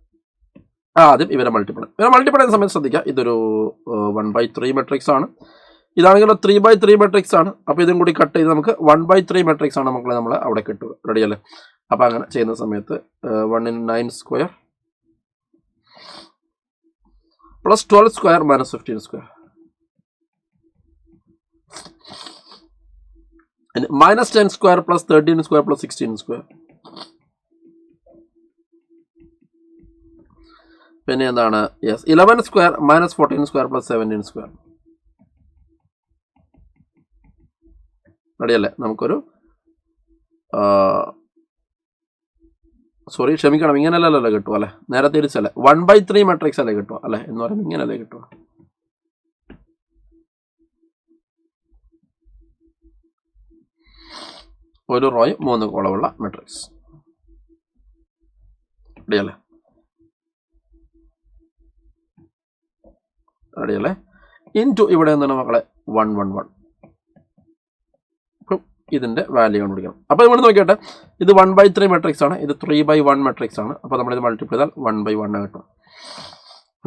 ആദ്യം ഇവരെ മൾട്ടിപ്ലൈ ചെയ്യുന്ന സമയത്ത് ശ്രദ്ധിക്കുക, ഇതൊരു 1/3 മെട്രിക്സ് ആണ്. ഇതാണെങ്കിൽ 3/3 മെട്രിക്സ് ആണ്. അപ്പോൾ ഇതും കൂടി കട്ട് ചെയ്ത് നമുക്ക് 1/3 മെട്രിക്സ് ആണ് മക്കളെ നമ്മൾ അവിടെ കിട്ടുക. റെഡി അല്ലേ? അപ്പോൾ അങ്ങനെ ചെയ്യുന്ന സമയത്ത് 1 × 9 square plus 12 square -15 square -10 square plus 13 square plus 16 square. പിന്നെ എന്താണ്? Yes, 11 square -14 square plus 17 square. Ready അല്ലേ? നമുക്കൊരു സോറി, ക്ഷമിക്കണം, ഇങ്ങനെയല്ലല്ലോ കിട്ടുക അല്ലേ? നേരെ തിരിച്ചല്ലേ? 1/3 മെട്രിക്സ് അല്ലേ കിട്ടുക അല്ലേ? എന്ന് പറയുമ്പോൾ ഇങ്ങനെയല്ലേ കിട്ടുക? ഒരു റോയും 3 കോളമുള്ള മെട്രിക്സ്. റെഡി അല്ലേ? റെഡി അല്ലേ? ഇൻറ്റു ഇവിടെ എന്താണ് മക്കളെ? 1 1 1. ഇതിൻ്റെ വാല്യൂ കണ്ടുപിടിക്കണം. അപ്പോൾ ഇവിടെ നോക്കിയിട്ട് ഇത് 1/3 മെട്രിക്സ് ആണ്, ഇത് 3/1 മെട്രിക്സ് ആണ്. അപ്പോൾ നമ്മളിത് മൾട്ടിപ്ലൈ ചെയ്താൽ 1/1 കിട്ടും.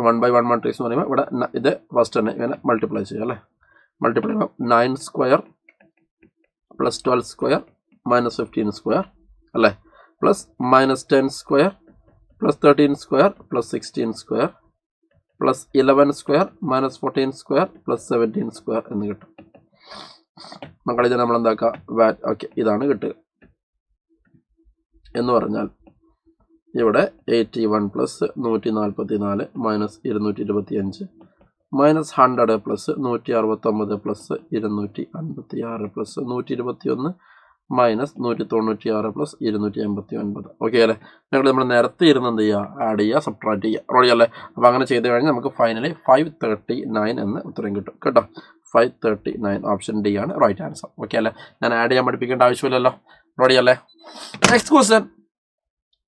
1/1 മെട്രിക്സ് എന്ന് പറയുമ്പോൾ ഇവിടെ ഇത് ഫസ്റ്റ് തന്നെ ഇങ്ങനെ മൾട്ടിപ്ലൈ ചെയ്യുക അല്ലേ? മൾട്ടിപ്ലൈ ചെയ്യുമ്പോൾ 9 സ്ക്വയർ പ്ലസ് 12 സ്ക്വയർ -15 സ്ക്വയർ അല്ലേ? Plus -10 square plus 13 square plus 16 square plus 11 square -14 square plus 17 square എന്ന് കിട്ടും. മക്കളിത് നമ്മൾ എന്താക്കുക? ഓക്കെ, ഇതാണ് കിട്ടുക. എന്ന് പറഞ്ഞാൽ ഇവിടെ 81 plus 144 -225 -100 plus 169 plus 256 plus 121 -196 plus 289. Okay അല്ലേ? നമ്മൾ നേരത്തെ ഇരുന്ന് എന്ത് ചെയ്യുക? ആഡ് ചെയ്യുക, സബ്ട്രാക്ട് ചെയ്യുക. റെഡി അല്ലേ? അപ്പോൾ അങ്ങനെ ചെയ്ത് കഴിഞ്ഞാൽ നമുക്ക് ഫൈനലി 539 എന്ന് ഉത്തരം കിട്ടും. കേട്ടോ? 539 ഓപ്ഷൻ ഡി ആണ് റൈറ്റ് ആൻസർ. ഓക്കെ അല്ലേ? ഞാൻ ആഡ് ചെയ്യാൻ പഠിപ്പിക്കേണ്ട ആവശ്യമില്ലല്ലോ. റെഡി അല്ലേ? Next question.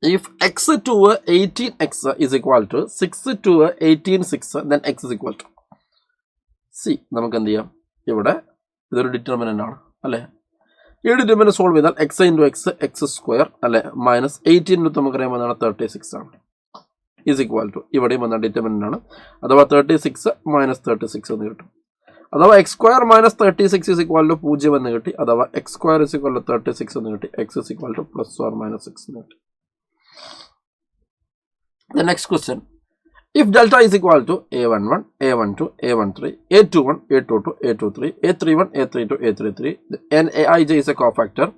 If x to 18x is equal to 6 to 18 6, then x is equal to c. നമുക്ക് എന്ത് ചെയ്യാം? ഇവിടെ ഇതൊരു ഡിറ്റർമിനൻ്റ് ആണ് അല്ലേ? ഈ ഡിറ്റർമിനൻ്റ് സോൾവ് ചെയ്താൽ x × x സ്ക്വയർ അല്ലേ -18 നമുക്കറിയാം എന്താണ്? 36 ആണ്. ഈസ് ഈക്വൽ ടു ഇവിടെയും എന്താണ്? ഡിറ്റർമിനൻ്റ് ആണ്. അഥവാ 36 -36 എന്ന് കിട്ടും. അഥവാ x² -36 is equal to 0 എന്ന് കിട്ടി. അഥവാ x² is equal to 36 എന്ന് കിട്ടി. x is equal to +or-6 എന്ന് കിട്ടി. The next question. If delta is equal to a11, a12, a13, a21, a22, a23, a31, a32, a33, and aij is a cofactor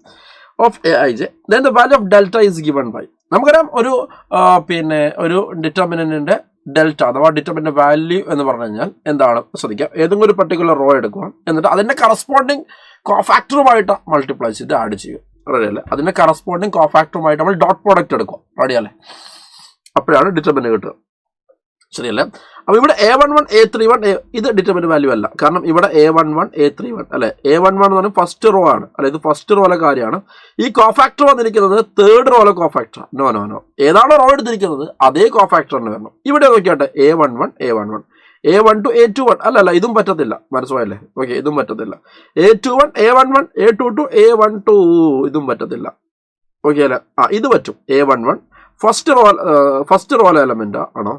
of aij, then the value of delta is given by. നമുക്കറിയാം ഒരു ഡിറ്റർമിനന്റിന്റെ delta അഥവാ determinant value എന്ന് പറഞ്ഞു കഴിഞ്ഞാൽ എന്താണ്? ശ്രദ്ധിക്കുക, ഏതെങ്കിലും ഒരു പർട്ടിക്കുലർ റോ എടുക്കുക, എന്നിട്ട് അതിന്റെ കറസ്പോണ്ടിങ് കോഫാക്ടറുമായിട്ട് മൾട്ടിപ്ലൈ ചെയ്ത് ആഡ് ചെയ്യുക. റെഡി അല്ലേ? അതിന്റെ കറസ്പോണ്ടിങ് കോഫാക്ടറുമായിട്ട് നമ്മൾ ഡോട്ട് പ്രോഡക്റ്റ് എടുക്കുക. റെഡി അല്ലേ? അപ്പോഴാണ് ഡിറ്റർമിനന്റ് കിട്ടുക. ശരിയല്ലേ? അപ്പോൾ ഇവിടെ a11 a31 ഇത് ഡിറ്റർമിനന്റ് വാല്യൂ അല്ല. കാരണം ഇവിടെ a11 a31 അല്ലെ? a11 എന്ന് പറഞ്ഞാൽ ഫസ്റ്റ് റോ ആണ് അല്ലെ? ഇത് ഫസ്റ്റ് റോയിലെ കാര്യമാണ്. ഈ കോഫാക്ടർ വന്നിരിക്കുന്നത് തേർഡ് റോയിലെ കോഫാക്ടർ. നോ ഏതാണോ റോ എടുത്തിരിക്കുന്നത് അതേ കോഫാക്ടർ തന്നെ വരണം. ഇവിടെ നോക്കിയാട്ടെ a11 a12 a21 അല്ല ഇതും പറ്റത്തില്ല. മനസ്സിലായല്ലേ? ഓക്കെ, ഇതും പറ്റത്തില്ല. a21 a11 a22 a12 ഇതും പറ്റത്തില്ല. ഓക്കെ അല്ലേ? ഇത് പറ്റും. a11 ഫസ്റ്റ് റോയിലെ എലമെന്റ് ആണോ?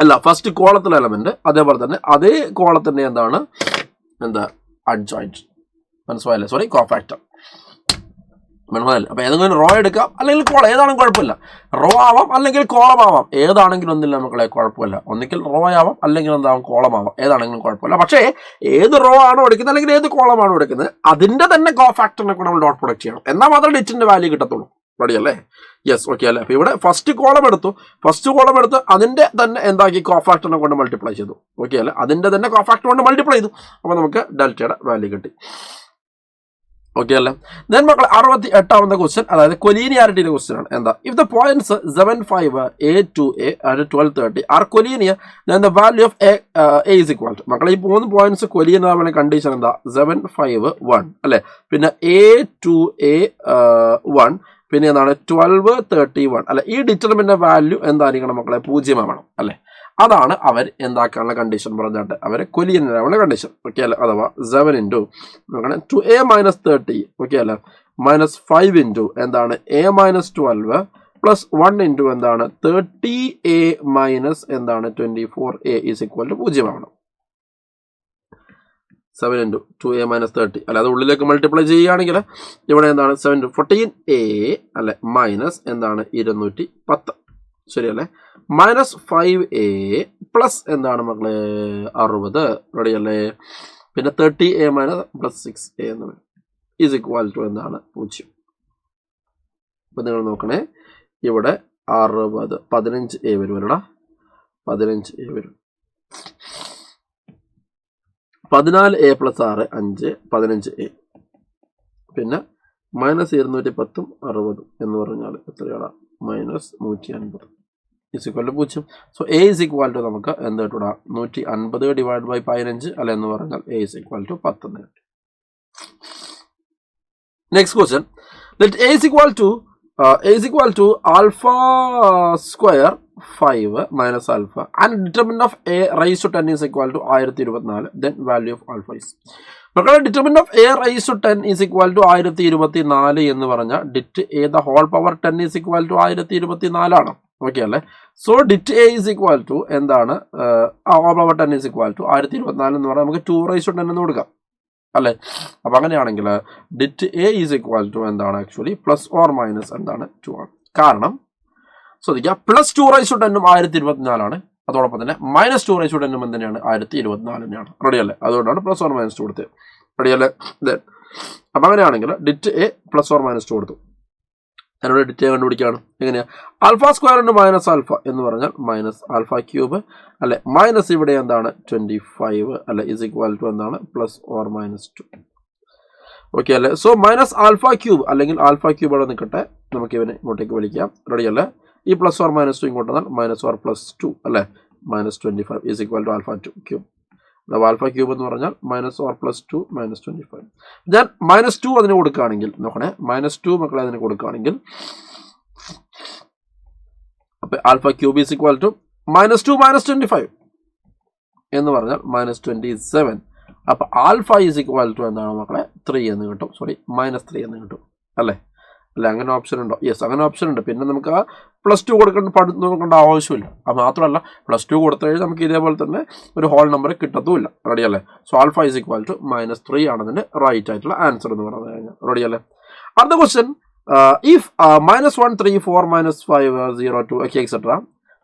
അല്ല, ഫസ്റ്റ് കോളത്തിലെ എലമെന്റ്. അതേപോലെ തന്നെ അതേ കോളത്തിന്റെ എന്താണ്? അഡ്ജോയിന്റ്. മനസ്സിലായല്ലേ? Sorry, cofactor. മനസ്സിലായില്ല. അപ്പോൾ ഏതെങ്കിലും റോ എടുക്കാം അല്ലെങ്കിൽ കോളം, ഏതാണെങ്കിലും കുഴപ്പമില്ല. റോ ആവാം അല്ലെങ്കിൽ കോളം ആവാം, ഏതാണെങ്കിലും ഒന്നില്ല മക്കളെ, കുഴപ്പമില്ല. ഒന്നിക്കൽ റോ ആവാം അല്ലെങ്കിൽ എന്താവും, കോളം ആവാം, ഏതാണെങ്കിലും കുഴപ്പമില്ല. പക്ഷേ ഏത് റോ ആണോ എടുക്കുന്നത് അല്ലെങ്കിൽ ഏത് കോളമാണോ എടുക്കുന്നത് അതിൻ്റെ തന്നെ കോഫാക്ടറിനെ കൂടെ നമ്മൾ ഡോട്ട് പ്രൊഡക്റ്റ് ചെയ്യണം. എന്നാൽ മാത്രമേ ഡിറ്റിൻ്റെ വാല്യൂ കിട്ടത്തുള്ളൂ. റെഡിയല്ലേ? യെസ്, ഓക്കെ അല്ലേ? അപ്പോൾ ഇവിടെ ഫസ്റ്റ് കോളം എടുത്ത് അതിൻ്റെ തന്നെ എന്താക്കി കോഫാക്ടറിനെ കൊണ്ട് മൾട്ടിപ്ലൈ ചെയ്തു. ഓക്കെ അല്ലേ? അതിൻ്റെ തന്നെ കോഫാക്ടർ കൊണ്ട് മൾട്ടിപ്ലൈ ചെയ്തു. അപ്പോൾ നമുക്ക് ഡെൽറ്റയുടെ വാല്യൂ കിട്ടി. ഓക്കെ അല്ലേ? ദെൻ മക്കളെ 68ാമത്തെ ക്വസ്റ്റ്യൻ, അതായത് കൊലീനിയാരിറ്റിയുടെ ക്വസ്റ്റ്യൻ ആണ്. എന്താ? If the points 7, 5, A to A and 12, 30 are collinear, then the value of A is equal to, മക്കളെ ഈ 3 പോയിന്റ്സ് കൊലീനിയർ ആവുന്ന കണ്ടീഷൻ എന്താ? 7, 5, 1 അല്ലേ? പിന്നെ A to A 1, പിന്നെ എന്താണ് 12, 31 അല്ലെ? ഈ ഡിറ്റർമിൻ്റെ വാല്യൂ എന്തായിരിക്കണം മക്കളെ? 0 ആവണം അല്ലേ? അതാണ് അവർ എന്താക്കാനുള്ള കണ്ടീഷൻ പറഞ്ഞിട്ട് അവർ കൊലീനിയറാവുന്ന കണ്ടീഷൻ. ഓക്കെ അല്ലേ? അഥവാ 7 into to A minus 30, okay അല്ലേ, -5 into എന്താണ് A minus 12 പ്ലസ് 1 into എന്താണ് 30A മൈനസ് എന്താണ് 24A ഈസ് ഈക്വൽ ടു 0 ആവണം. 7 into 2A minus 30 അല്ലെ? അത് ഉള്ളിലേക്ക് മൾട്ടിപ്ലൈ ചെയ്യുകയാണെങ്കിൽ ഇവിടെ എന്താണ് 7 into 14A അല്ലെ മൈനസ് എന്താണ് 210, ശരിയല്ലേ? -5A പ്ലസ് എന്താണ് മക്കളെ 60, റെഡിയല്ലേ? പിന്നെ 30A മൈനസ് പ്ലസ് 6A എന്നാണ് ഈസ് ഈക്വൽ ടു എന്താണ് 0. ഇപ്പം നിങ്ങൾ നോക്കണേ, ഇവിടെ 60 15A വരും അല്ലടാ, 15A വരും. 14A പ്ലസ് 6 5 15A, പിന്നെ -210 60 എന്ന് പറഞ്ഞാൽ എത്രയാണ്? -150 is equal to 0. So A is equal to നമുക്ക് എന്ത് കിട്ടൂടാ? 150 ഡിവൈഡ് ബൈ 15 അല്ല എന്ന് പറഞ്ഞാൽ A ഈസ് ഈക്വൽ ടു 10 എന്ന് കിട്ടും. Next question, let A is equal to alpha square 5 minus alpha and determinant of A raise to 10 is equal to 1024, then value of alpha is. മക്കളെ determinant of A raise to 10 is equal to 1024 എന്ന് പറഞ്ഞാൽ det A the whole power 10 is equal to 1024 ആണ്. Okay അല്ലേ? So det A is equal to എന്താണ്? Whole power 10 is equal to 1024 എന്ന് പറഞ്ഞാൽ നമുക്ക് 2 rice to 10 എന്ന് കൊടുക്കാം അല്ലേ? അപ്പം അങ്ങനെയാണെങ്കിൽ ഡിറ്റ് A ഈസ് ഈക്വൽ ടു എന്താണ്? ആക്ച്വലി പ്ലസ് ഓർ മൈനസ് എന്താണ് 2 ആണ്. കാരണം ശ്രദ്ധിക്കുക, പ്ലസ് 2 റൈസ് ടു 10 1024 ആണ്. അതോടൊപ്പം തന്നെ -2 റൈസ് ടു 10 തന്നെയാണ് 1024 തന്നെയാണ്. റെഡിയല്ലേ? അതുകൊണ്ടാണ് പ്ലസ് ഓർ മൈനസ് 2 കൊടുത്തത്. റെഡിയല്ലേ? ദെൻ അപ്പം അങ്ങനെയാണെങ്കിൽ ഡിറ്റ് A പ്ലസ് ഓർ മൈനസ് 2 കൊടുത്തു. അതിനോട് ഡിറ്റ് A കണ്ടുപിടിക്കുകയാണ്. എങ്ങനെയാണ്? Alpha square into minus alpha എന്ന് പറഞ്ഞാൽ മൈനസ് ആൽഫ ക്യൂബ് അല്ലെ, മൈനസ് ഇവിടെ എന്താണ് 25 അല്ലെ, ഇസ് ഈക്വൽ ടു എന്താണ് പ്ലസ് ഓർ മൈനസ് 2. ഓക്കെ അല്ലേ? സോ മൈനസ് ആൽഫ ക്യൂബ് അല്ലെങ്കിൽ ആൽഫ ക്യൂബ് അവിടെ നിൽക്കട്ടെ, നമുക്ക് ഇവനെ ഇങ്ങോട്ടേക്ക് വിളിക്കാം. റെഡിയല്ലേ? ഈ പ്ലസ് ഓർ മൈനസ് 2 ഇങ്ങോട്ട് വന്നാൽ മൈനസ് ഓർ പ്ലസ് 2 അല്ലേ, -25 is equal to alpha 2 cube. Alpha cube എന്ന് പറഞ്ഞാൽ മൈനസ് ഓർ പ്ലസ് 2 -25. ഞാൻ -2 അതിന് കൊടുക്കുകയാണെങ്കിൽ നോക്കണേ, -2 മക്കളെ അതിന് കൊടുക്കുകയാണെങ്കിൽ അപ്പം alpha cube is equal to -2 -25 എന്ന് പറഞ്ഞാൽ -27. അപ്പം ആൽഫ ഈസ് ഈക്വൽ ടു എന്താണ് മക്കളെ 3 എന്ന് കിട്ടും, സോറി -3 എന്ന് കിട്ടും അല്ലേ? അല്ല, അങ്ങനെ ഓപ്ഷൻ ഉണ്ടോ? യെസ്, അങ്ങനെ ഓപ്ഷൻ ഉണ്ട്. പിന്നെ നമുക്ക് ആ +2 നോക്കേണ്ട ആവശ്യമില്ല. അത് മാത്രമല്ല +2 കൊടുത്തു കഴിഞ്ഞാൽ നമുക്ക് ഇതേപോലെ തന്നെ ഒരു ഹോൾ നമ്പർ കിട്ടത്തുമില്ല. റെഡിയല്ലേ? So alpha is equal to -3 ആണ് അതിൻ്റെ റൈറ്റ് ആയിട്ടുള്ള ആൻസർ എന്ന് പറഞ്ഞു കഴിഞ്ഞാൽ. റെഡിയല്ലേ? അടുത്ത question, if -1 3 4 -5 0 2 okay etcetera,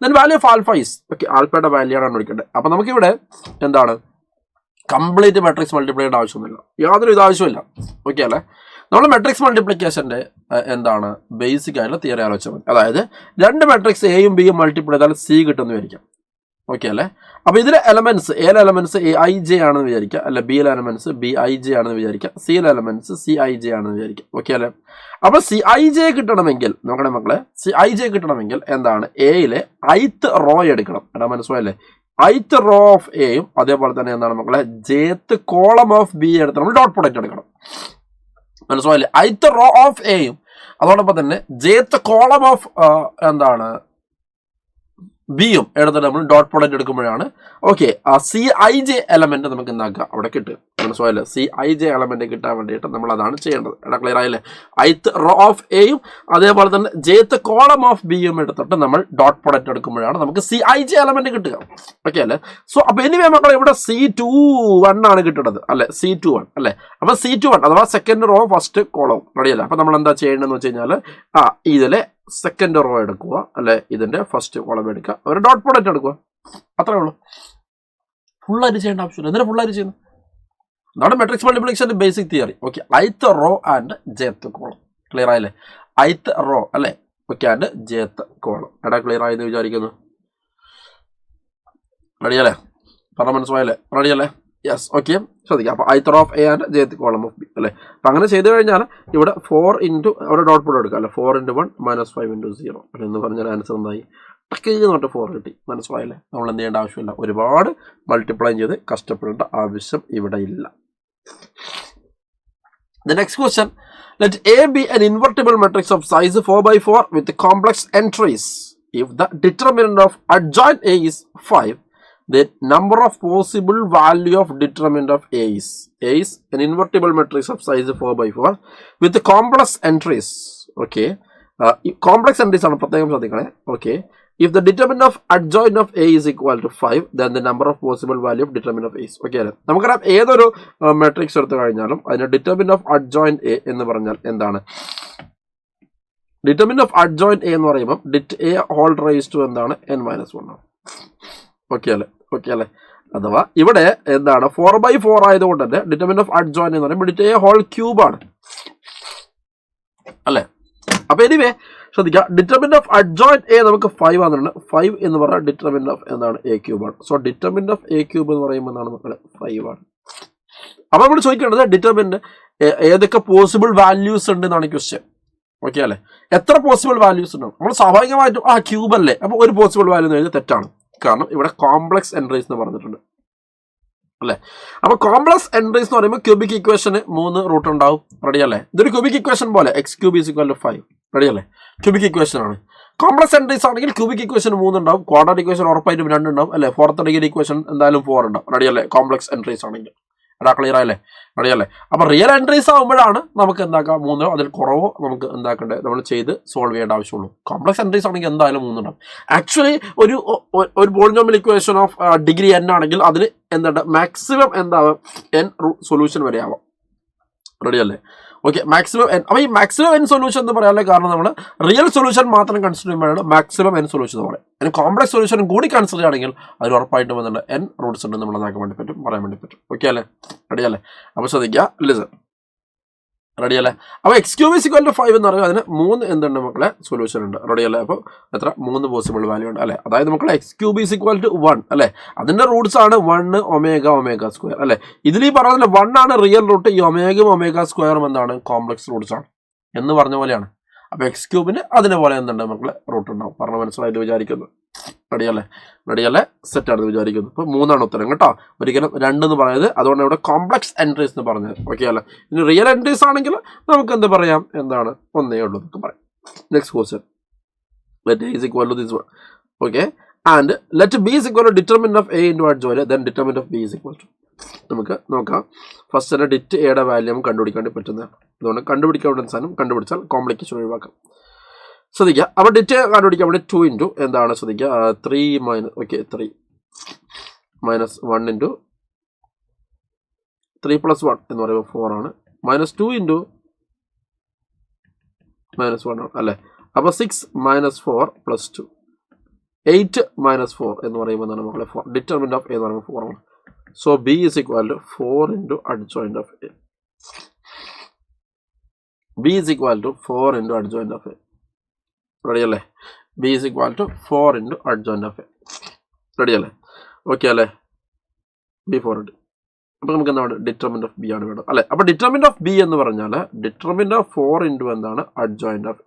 then value of alpha is, okay ആൽഫയുടെ വാല്യൂ ആണ് കണ്ടുപിടിക്കേണ്ടത്. അപ്പം നമുക്കിവിടെ എന്താണ് കംപ്ലീറ്റ് മെട്രിക്സ് മൾട്ടിപ്ലൈ ചെയ്യേണ്ട ആവശ്യമൊന്നുമില്ല, യാതൊരു ഇതാവശ്യമില്ല. ഓക്കെ അല്ലേ? നമ്മൾ മെട്രിക്സ് മൾട്ടിപ്ലിക്കേഷൻ്റെ എന്താണ് ബേസിക് ആയിട്ടുള്ള തിയറി ആലോചിച്ചാൽ മതി. അതായത് 2 മെട്രിക്സ് എയും ബിയും മൾട്ടിപ്ലൈ ചെയ്താൽ C കിട്ടുമെന്ന് വിചാരിക്കാം. ഓക്കെ അല്ലേ? അപ്പോൾ ഇതിലെ എലമെന്റ്സ് എയിലെ എലമെന്റ്സ് AIJ ആണെന്ന് വിചാരിക്കുക, അല്ല ബിയിലെ എലമെന്റ്സ് BIJ ആണെന്ന് വിചാരിക്കുക, സിയിലെ എലമെന്റ്സ് CIJ ആണെന്ന് വിചാരിക്കുക. ഓക്കെ അല്ലേ? അപ്പോൾ CIJ കിട്ടണമെങ്കിൽ നോക്കണേ മക്കളെ, CIJ കിട്ടണമെങ്കിൽ എന്താണ് എയിലെ ith റോ എടുക്കണം. എടാ മനസ്സിലായല്ലേ? ith റോ ഓഫ് എയും അതേപോലെ തന്നെ എന്താണ് മക്കളെ jth കോളം ഓഫ് ബി എടുത്ത് നമ്മൾ ഡോട്ട് പ്രൊഡക്റ്റ് എടുക്കണം. മനസ്സിലായില്ലേ? ith റോ ഓഫ് എയും അതോടൊപ്പം തന്നെ jth കോളം ഓഫ് എന്താണ് ബിയും എടുത്തിട്ട് നമ്മൾ ഡോട്ട് പ്രൊഡക്റ്റ് എടുക്കുമ്പോഴാണ് ഓക്കെ ആ CIJ എലമെന്റ് നമുക്ക് എന്താക്കുക അവിടെ കിട്ടുക. മനസ്സിലായില്ലേ? Cij എലമെന്റ് കിട്ടാൻ വേണ്ടിയിട്ട് നമ്മൾ അതാണ് ചെയ്യേണ്ടത്. എടാ ക്ലിയർ ആയില്ലേ? ith റോ ഓഫ് എയും അതേപോലെ തന്നെ jth കോളം ഓഫ് ബിയും എടുത്തിട്ട് നമ്മൾ ഡോട്ട് പ്രൊഡക്റ്റ് എടുക്കുമ്പോഴാണ് നമുക്ക് Cij എലമെന്റ് കിട്ടുക. ഓക്കെ അല്ലേ? സോ അപ്പൊ എനിവേ മക്കളെ ഇവിടെ C21 ആണ് കിട്ടുന്നത് അല്ലെ? C21 അല്ലെ? അപ്പൊ C21 അഥവാ സെക്കൻഡ് റോ ഫസ്റ്റ് കോളം റെഡിയല്ലേ? അപ്പൊ നമ്മൾ എന്താ ചെയ്യേണ്ടതെന്ന് വെച്ച് കഴിഞ്ഞാൽ ഇതിലെ സെക്കൻഡ് റോ എടുക്കുക അല്ലെ? ഇതിന്റെ ഫസ്റ്റ് കോളം എടുക്കുക, ഒരു ഡോട്ട് പ്രൊഡക്റ്റ് എടുക്കുക, അത്രേ ഉള്ളൂ. ഫുള്ളായിട്ട് ചെയ്യേണ്ട ആവശ്യമില്ല. എന്തിനാ ഫുള്ളായിട്ട് ചെയ്യുന്നത്? അതാണ് മെട്രിക്സ് മൾട്ടിപ്ലിക്കേഷൻ്റെ basic theory. Okay, ith row and jth column. Clear ആയില്ലേ? ith റോ അല്ലെ? Okay, and jth column. എടാ ക്ലിയർ ആയെന്ന് വിചാരിക്കുന്നു. റെഡിയല്ലേ? പറഞ്ഞ മനസ്സിലായല്ലേ? റെഡിയല്ലേ? യെസ്. ഓക്കെ, ശ്രദ്ധിക്കാം. അപ്പോൾ ith row of A and jth column of B അല്ലേ? അപ്പം അങ്ങനെ ചെയ്ത് കഴിഞ്ഞാൽ ഇവിടെ 4 ഇൻറ്റു അവിടെ ഡോട്ട് പ്രൊഡക്റ്റ് എടുക്കുക അല്ലെ? 4 × 1 - 5 × 0 അല്ലെ എന്ന് പറഞ്ഞാൽ ആൻസർ എന്തായി? തൊട്ട് 4 കിട്ടി. മനസ്സിലായില്ലേ? നമ്മൾ എന്ത് ചെയ്യേണ്ട ആവശ്യമില്ല, ഒരുപാട് മൾട്ടിപ്ലൈ ചെയ്ത് കഷ്ടപ്പെടേണ്ട ആവശ്യം ഇവിടെ ഇല്ല. The next question, let A be an invertible matrix of size 4x4 with complex entries. If the determinant of adjoint A is 5, the number of possible value of determinant of A is an invertible matrix of size 4x4 with complex entries. Okay, complex entries ആണ് പ്രത്യേകം ശ്രദ്ധിക്കണേ. Okay, if the determinant of adjoint of A is equal to 5, then the number of possible value of determinant of A is. Okay അല്ലേ? നമുക്കറിയാം ഏതൊരു matrix എടുത്തു കഴിഞ്ഞാലും അതിന് determinant of adjoint A എന്ന് പറഞ്ഞാൽ എന്താണ്? ഡിറ്റർമിനന്റ് ഓഫ് അഡ്ജോയിന്റ് എ എന്ന് പറയുമ്പോൾ ഡിറ്റ് എ ഹോൾ റൈസ് ടു എന്താണ്? n-1 ആണ്. ഓക്കെ അല്ലേ? ഓക്കെ അല്ലേ? അഥവാ ഇവിടെ എന്താണ്? 4x4 ആയതുകൊണ്ട് തന്നെ ഡിറ്റർമിനന്റ് ഓഫ് അഡ്ജോയിന്റ് എന്ന് പറയുമ്പോൾ ഡിറ്റ് എ ഹോൾ ക്യൂബ് ആണ് അല്ലേ? അപ്പൊ എനിവേ ശ്രദ്ധിക്കുക, ഡിറ്റർമിനന്റ് ഓഫ് അഡ്ജോയിന്റ് എ നമുക്ക് 5 ആണെന്നുണ്ട്. 5 എന്ന് പറഞ്ഞാൽ ഡിറ്റർമിനന്റ് ഓഫ് എന്താണ്? എ ക്യൂബ് ആണ്. So determinant of A cube എന്ന് പറയുമ്പോൾ എന്താണ് മക്കളെ? 5 ആണ്. അപ്പൊ നമ്മൾ ചോദിക്കേണ്ടത് ഡിറ്റർമിനന്റ് ഏതൊക്കെ പോസിബിൾ വാല്യൂസ് ഉണ്ട് എന്നാണ് ക്വസ്റ്റ്യൻ. ഓക്കെ അല്ലേ? എത്ര പോസിബിൾ വാല്യൂസ് ഉണ്ടാവും? നമ്മൾ സ്വാഭാവികമായിട്ടും ക്യൂബ് അല്ലേ, അപ്പൊ ഒരു പോസിബിൾ വാല്യൂ എന്ന് കഴിഞ്ഞാൽ തെറ്റാണ്. കാരണം ഇവിടെ കോംപ്ലക്സ് എൻട്രീസ് എന്ന് പറഞ്ഞിട്ടുണ്ട് അല്ലേ? അപ്പൊ കോംപ്ലക്സ് എൻട്രീസ് എന്ന് പറയുമ്പോൾ ക്യൂബിക് ഇക്വേഷന് 3 റൂട്ട് ഉണ്ടാവും. റെഡിയല്ലേ? ഇതൊരു ക്യൂബിക് ഇക്വേഷൻ പോലെ x³ = 5. റെഡിയല്ലേ? ക്യൂബിക് ഇക്വേഷൻ ആണ്. കോംപ്ലക്സ് എൻട്രീസ് ആണെങ്കിൽ ക്യൂബിക് ഇക്വേഷൻ 3 ഉണ്ടാവും, ക്വാഡ്രാറ്റിക് ഇക്വേഷൻ ഉറപ്പായിട്ടും 2 ഉണ്ടാവും അല്ലെ? ഫോർത്ത് ഡിഗ്രി ഇക്വേഷൻ എന്തായാലും 4 ഉണ്ടാവും. റെഡിയല്ലേ? കോംപ്ലക്സ് എൻട്രീസ് ആണെങ്കിൽ. എടാ ക്ലിയർ ആയല്ലേ? റെഡിയല്ലേ? അപ്പൊ റിയൽ എൻട്രീസ് ആകുമ്പോഴാണ് നമുക്ക് എന്താക്കാം? 3 അതിൽ കുറവോ നമുക്ക് എന്താക്കേണ്ടത്? നമ്മൾ ചെയ്ത് സോൾവ് ചെയ്യേണ്ട ആവശ്യമുള്ളൂ. കോംപ്ലക്സ് എൻട്രീസ് ആണെങ്കിൽ എന്തായാലും 3 ഉണ്ടാവും. ആക്ച്വലി ഒരു polynomial equation of degree n ആണെങ്കിൽ അതിന് എന്താണ്? മാക്സിമം എന്താവും? n സൊല്യൂഷൻ വരെ ആവാം. റെഡിയല്ലേ? Okay, maximum n. അപ്പോൾ ഈ മാക്സിമം n സൊല്യൂഷൻ എന്ന് പറയാനുള്ള കാരണം നമ്മൾ റിയൽ സൊല്യൂഷൻ മാത്രം കൺസിഡർ ചെയ്യുമ്പോഴാണ് മാക്സിമം n സൊല്യൂഷൻ എന്ന് പറയുന്നത്. അതിന് കോംപ്ലക്സ് സൊല്യൂഷൻ കൂടി കൺസിഡർ ചെയ്യുകയാണെങ്കിൽ അതിൽ ഉറപ്പായിട്ടും എന്താണ്? n റൂട്ട്സ് ഉണ്ട് നമ്മൾ അതാക്കാൻ വേണ്ടി പറ്റും, പറയാൻ വേണ്ടി പറ്റും. ഓക്കെ അല്ലേ? റെഡിയല്ലേ? അപ്പോൾ ശ്രദ്ധിക്കുക, ലിസൺ. റെഡിയല്ലേ? അപ്പോൾ x³ = 5 എന്ന് പറയുമ്പോൾ അതിന് 3 എന്തുണ്ട് മക്കളെ? സൊല്യൂഷൻ ഉണ്ട്. റെഡിയല്ലേ? അപ്പോൾ എത്ര? 3 പോസിബിൾ വാല്യൂ ഉണ്ട് അല്ലേ? അതായത് മക്കളെ x³ = 1 അല്ലേ? അതിന്റെ റൂട്ട്സ് ആണ് 1 ω² അല്ലേ? ഇതിൽ ഈ പറഞ്ഞ 1 ആണ് റിയൽ റൂട്ട്, ഈ ω² എന്താണ്? കോംപ്ലക്സ് റൂട്ട്സ് ആണ് എന്ന് പറഞ്ഞ പോലെയാണ്. അപ്പോൾ x³ അതിനെ പോലെ എന്തുണ്ട് മക്കളെ? റൂട്ട് ഉണ്ടാവും. പറഞ്ഞ മനസ്സിലായിട്ട് വിചാരിക്കുന്നു. റെഡിയല്ലേ? റെഡിയല്ലേ? സെറ്റ് ആണെന്ന് വിചാരിക്കുന്നു. അപ്പോൾ 3 ആണ് ഉത്തരം കേട്ടോ, ഒരിക്കലും 2 എന്ന് പറയുന്നത്. അതുകൊണ്ട് ഇവിടെ കോംപ്ലക്സ് എൻട്രീസ് എന്ന് പറഞ്ഞത്. ഓക്കെ അല്ലേ? ഇനി റിയൽ എൻട്രീസ് ആണെങ്കിൽ നമുക്ക് എന്ത് പറയാം? എന്താണ്? 1 ഉള്ളൂ എന്നൊക്കെ പറയാം. Next question, let A = this one. Okay, and let B = determinant of A into adjoint, then determinant of B = നമുക്ക് നോക്കാം. ഫസ്റ്റ് തന്നെ ഡിറ്റ് എയുടെ വാല്യൂ നമുക്ക് കണ്ടുപിടിക്കാൻ പറ്റുന്നതാണ്. അതുകൊണ്ട് കണ്ടുപിടിക്കാവുന്ന സാധനം കണ്ടുപിടിച്ചാൽ കോംപ്ലിക്കേഷൻ ഒഴിവാക്കാം. ശ്രദ്ധിക്കുക, അപ്പോൾ ഡിറ്റ് കണ്ടുപിടിക്കാൻ വേണ്ടി 2 ഇൻറ്റു എന്താണ്? ശ്രദ്ധിക്കുക, 3 - 3 - 1 ഇൻറ്റു 3 + 1 എന്ന് പറയുമ്പോൾ 4 ആണ്. -2 ഇൻറ്റു -1 ആണ് അല്ലേ? അപ്പോൾ 6 - 4 + 2 8 - 4 എന്ന് പറയുമ്പോൾ എന്താണ് മക്കളെ? 4. ഡിറ്റർമിനന്റ് ഓഫ് എ എന്ന് പറയുമ്പോൾ 4 ആണ്. So B = 4 into adjoint of A. B = 4 into adjoint of A. റെഡിയല്ലേ? B = 4 into adjoint of A. റെഡിയല്ലേ? ഓക്കെ അല്ലേ? B4 ഉണ്ട്. അപ്പോൾ നമുക്ക് എന്താണ്? ഡിറ്റർമിനന്റ് ഓഫ് ബി ആണ് വേണ്ടത് അല്ലേ? അപ്പോൾ ഡിറ്റർമിനന്റ് ഓഫ് ബി എന്ന് പറഞ്ഞാൽ ഡിറ്റർമിനന്റ് ഓഫ് 4 ഇൻറ്റു എന്താണ്? Adjoint of.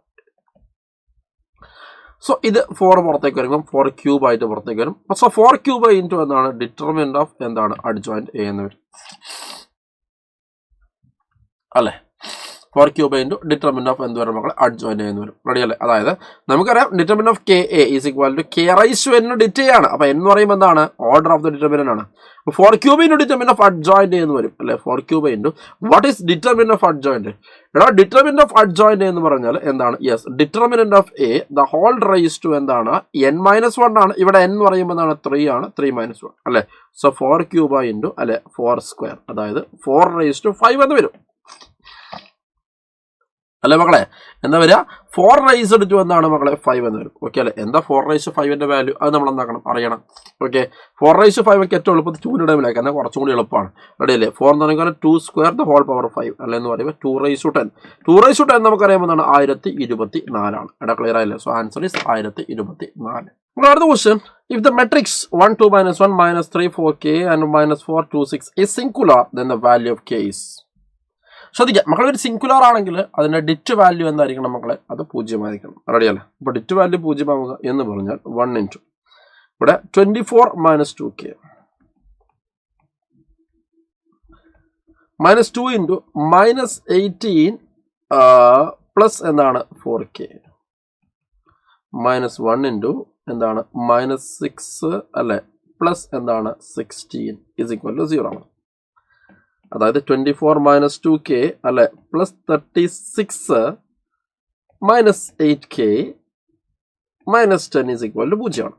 സോ ഇത് 4 പുറത്തേക്ക് വരുമ്പോൾ 4³ ആയിട്ട് പുറത്തേക്ക് വരും. സോ 4³ ഇൻറ്റു എന്താണ്? ഡിറ്റർമിനന്റ് ഓഫ് എന്താണ്? അഡ്ജോയിന്റ് എ എന്ന് വരും അല്ലേ? 4 ക്യൂബ് ഇൻറ്റു ഡിറ്റർമിനൻ്റ് ഓഫ് എന്ത് വരും മക്കളെ അഡ്ജോയിൻ്റ് എന്ന് വരും. റെഡി അല്ലേ? അതായത് നമുക്കറിയാം determinant of K A is equal to K raise to n det ആണ്. അപ്പോൾ എന്ന് പറയുമ്പോൾ എന്താണ്? ഓർഡർ ഓഫ് ദ ഡിറ്റർമിനൻ്റ് ആണ്. 4 cube into determinant of adjoint എന്ന് വരും അല്ലേ? 4 cube into what is determinant of adjoint? എടാ ഡിറ്റർമിനൻ്റ് ഓഫ് അഡ്ജോയിൻ്റ് എന്ന് പറഞ്ഞാൽ എന്താണ്? Yes, determinant of A the whole raise to എന്താണ്? n-1 ആണ്. ഇവിടെ n എന്ന് പറയുമ്പോൾ എന്താണ്? 3 ആണ്. 3 - 1 അല്ലേ? സോ 4 ക്യൂബ് ഇൻറ്റു അല്ലെ 4 സ്ക്വയർ, അതായത് 4 റൈസ് ടു 5 എന്ന് വരും അല്ലേ മക്കളെ? എന്താ വരിക? 4 റൈസ്ഡ് ടു എന്താണ് മക്കളെ? 5 എന്ന് വരും. ഓക്കെ അല്ലേ? എന്താ 4 റൈസ് ടു 5ന്റെ വാല്യൂ? അത് നമ്മൾ എന്താക്കണം? അറിയണം. ഓക്കെ, 4 റൈസ് ടു 5 ഒക്കെ ഏറ്റവും എളുപ്പത്തിൽ 2 ടൈമിലേക്ക് എന്നാൽ കുറച്ചും കൂടി എളുപ്പമാണ്. റെഡി അല്ലേ? 4 എന്ന് പറയുമ്പോൾ 2 സ്ക്വയർ ദ ഹോൾ പവർ 5 അല്ലെ എന്ന് പറയുമ്പോൾ 2 റൈസ് ടു 10. 2 റൈസ് ടു 10 നമുക്കറിയാമ്പോൾ എന്താണ്? 1024 ആണ്. എടാ ക്ലിയർ ആയില്ലേ? So answer is 1024. അടുത്ത question, if the matrix 1 2 - 1 - 3 4k and -4 2 6 is singular, then the value of k is. ശ്രദ്ധിക്കുക മക്കളെ, ഒരു സിംഗുലാർ ആണെങ്കിൽ അതിൻ്റെ ഡിറ്റ് വാല്യൂ എന്തായിരിക്കണം മക്കളെ? അത് 0 ആയിരിക്കണം. റെഡി അല്ലേ? അപ്പോൾ ഡിറ്റ് വാല്യൂ 0 ആവുക എന്ന് പറഞ്ഞാൽ 1 ഇൻറ്റു ഇവിടെ 24 - 2k -2 ഇൻറ്റു -18 പ്ലസ് എന്താണ്? 4k -1 ഇൻറ്റു എന്താണ്? -6 അല്ലെ പ്ലസ് എന്താണ്? 16 ഇസ് ഈക്വൽ ടു 0 ആണ്. അതായത് 24 - 2k അല്ലെ plus 36 -8k -10 is equal to 0 ആണ്.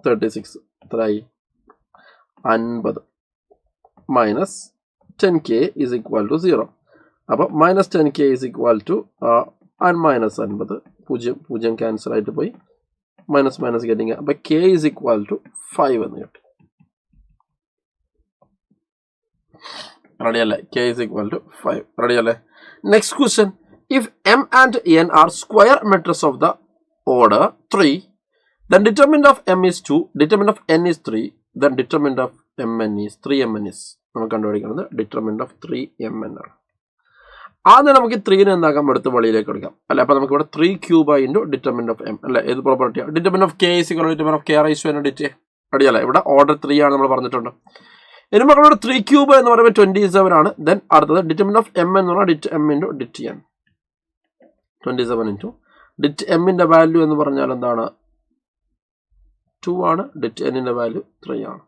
36 എത്രയായി? 50 -10k ഇസ് ഈക്വൽ ടു 0. അപ്പോൾ -10k is equal to -50 0 cancel ആയിട്ട് പോയി മൈനസ് ഗെറ്റിംഗ്. അപ്പോൾ k ഇസ് ഈക്വൽ ടു 5 എന്ന് കിട്ടും. റെഡി അല്ലേ? k is equal to 5. Ready അല്ലേ? Next question, if m and n are square matrix of the order 3, then determinant of m is 2, determinant of n is 3, then determinant of mn is 3mn is. നമുക്ക് കണ്ടുപിടിക്കുന്നത് determinant of 3mn ആണ്. ആദ്യം നമുക്ക് 3നെ എന്താക്കാം? എടുത്ത് വെളിയിലേക്ക് എടുക്കാം അല്ലെ? അപ്പോൾ നമുക്ക് ഇവിടെ 3 cube into determinant of m അല്ലെ? ഏത് പ്രോപ്പർട്ടിയാണ്? Determinant of k is equal to determinant of k raise to n det. Ready അല്ലേ? ഇവിടെ ഓർഡർ 3 ആണ് നമ്മൾ പറഞ്ഞിട്ടുണ്ട്. ഇനി മക്കളോട് 3 ക്യൂബ് എന്ന് പറയുമ്പോൾ 27 ആണ്. ദെൻ അടുത്തത് ഡിറ്റർമിനൻ്റ് ഓഫ് m എന്ന് പറഞ്ഞാൽ ഡിറ്റ് m ഇൻറ്റു ഡിറ്റ് n. 27 ഇൻറ്റു ഡിറ്റ് എമ്മിൻ്റെ വാല്യൂ എന്ന് പറഞ്ഞാൽ എന്താണ്? 2 ആണ്. ഡിറ്റ് എന്നിൻ്റെ വാല്യൂ 3 ആണ്.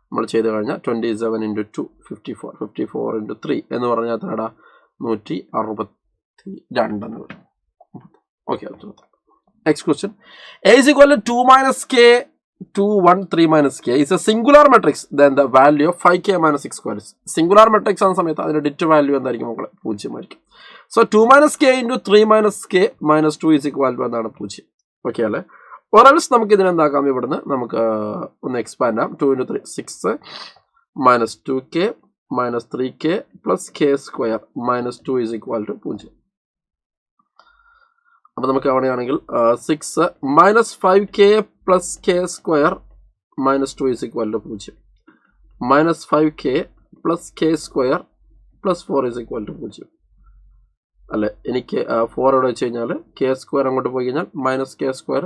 നമ്മൾ ചെയ്ത് കഴിഞ്ഞാൽ 27 ഇൻറ്റു 2 54, 54 ഇൻറ്റു 3 എന്ന് പറഞ്ഞാൽ എത്രടാ? 162 എന്ന് വരും. Okay, next question, a is equal to 2 - k 2 1 3 - k is a singular matrix, then the value of 5k - 6 square is. Singular matrix ആകുന്ന സമയത്ത് അതിൻ്റെ ഡിറ്റ് വാല്യൂ എന്തായിരിക്കും മക്കളെ? 0 ആയിരിക്കും. So 2 - k into 3 - k -2 is equal to എന്താണ്? 0. Okay അല്ലേ? ഒരൽസ് നമുക്ക് ഇതിനെന്താക്കാം? ഇവിടുന്ന് നമുക്ക് ഒന്ന് എക്സ്പാൻഡ് ആം. 2 × 3 6 -2k -3k plus k square -2 is equal to 0. അപ്പോൾ നമുക്ക് അവിടെയാണെങ്കിൽ 6 -5k plus k square -2 is equal to 0. -5k plus k square plus 4 is equal to 0 അല്ലേ? എനിക്ക് 4 ഇവിടെ വെച്ച് കഴിഞ്ഞാൽ k സ്ക്വയർ അങ്ങോട്ട് പോയി കഴിഞ്ഞാൽ -k സ്ക്വയർ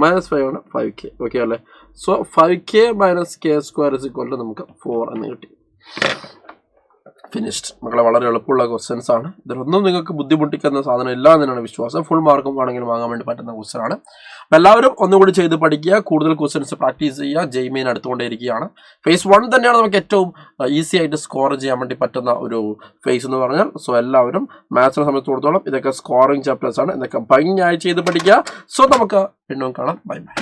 -5 ആണ് 5k. ഓക്കെ അല്ലേ? സോ 5k - k സ്ക്വയർ ഇസ് ഈക്വൽ ടു നമുക്ക് 4 എന്ന് കിട്ടി. ഫിനിഷ്ഡ് മക്കളെ. വളരെ എളുപ്പമുള്ള ക്വസ്റ്റ്യൻസ് ആണ്. ഇതിലൊന്നും നിങ്ങൾക്ക് ബുദ്ധിമുട്ടിക്കുന്ന സാധനം ഇല്ല എന്നാണ് വിശ്വാസം. ഫുൾ മാർക്കും വേണമെങ്കിലും വാങ്ങാൻ വേണ്ടി പറ്റുന്ന ക്വസ്റ്റ്യൻ ആണ്. അപ്പോൾ എല്ലാവരും ഒന്നുകൂടി ചെയ്ത് പഠിക്കുക, കൂടുതൽ ക്വസ്റ്റ്യൻസ് പ്രാക്ടീസ് ചെയ്യുക. ജെയ്മെയിൻ അടുത്തുകൊണ്ടേയിരിക്കുകയാണ്. ഫേസ് 1 തന്നെയാണ് നമുക്ക് ഏറ്റവും ഈസി ആയിട്ട് സ്കോർ ചെയ്യാൻ വേണ്ടി പറ്റുന്ന ഒരു ഫേസ് എന്ന് പറഞ്ഞാൽ. സോ എല്ലാവരും മാത്സിനെ സംബന്ധിച്ചിടത്തോളം ഇതൊക്കെ സ്കോറിംഗ് ചാപ്റ്റേഴ്സ് ആണ്. ഇതൊക്കെ ഭംഗിയായി ചെയ്ത് പഠിക്കുക. സോ നമുക്ക് വീണ്ടും കാണാം. Bye bye.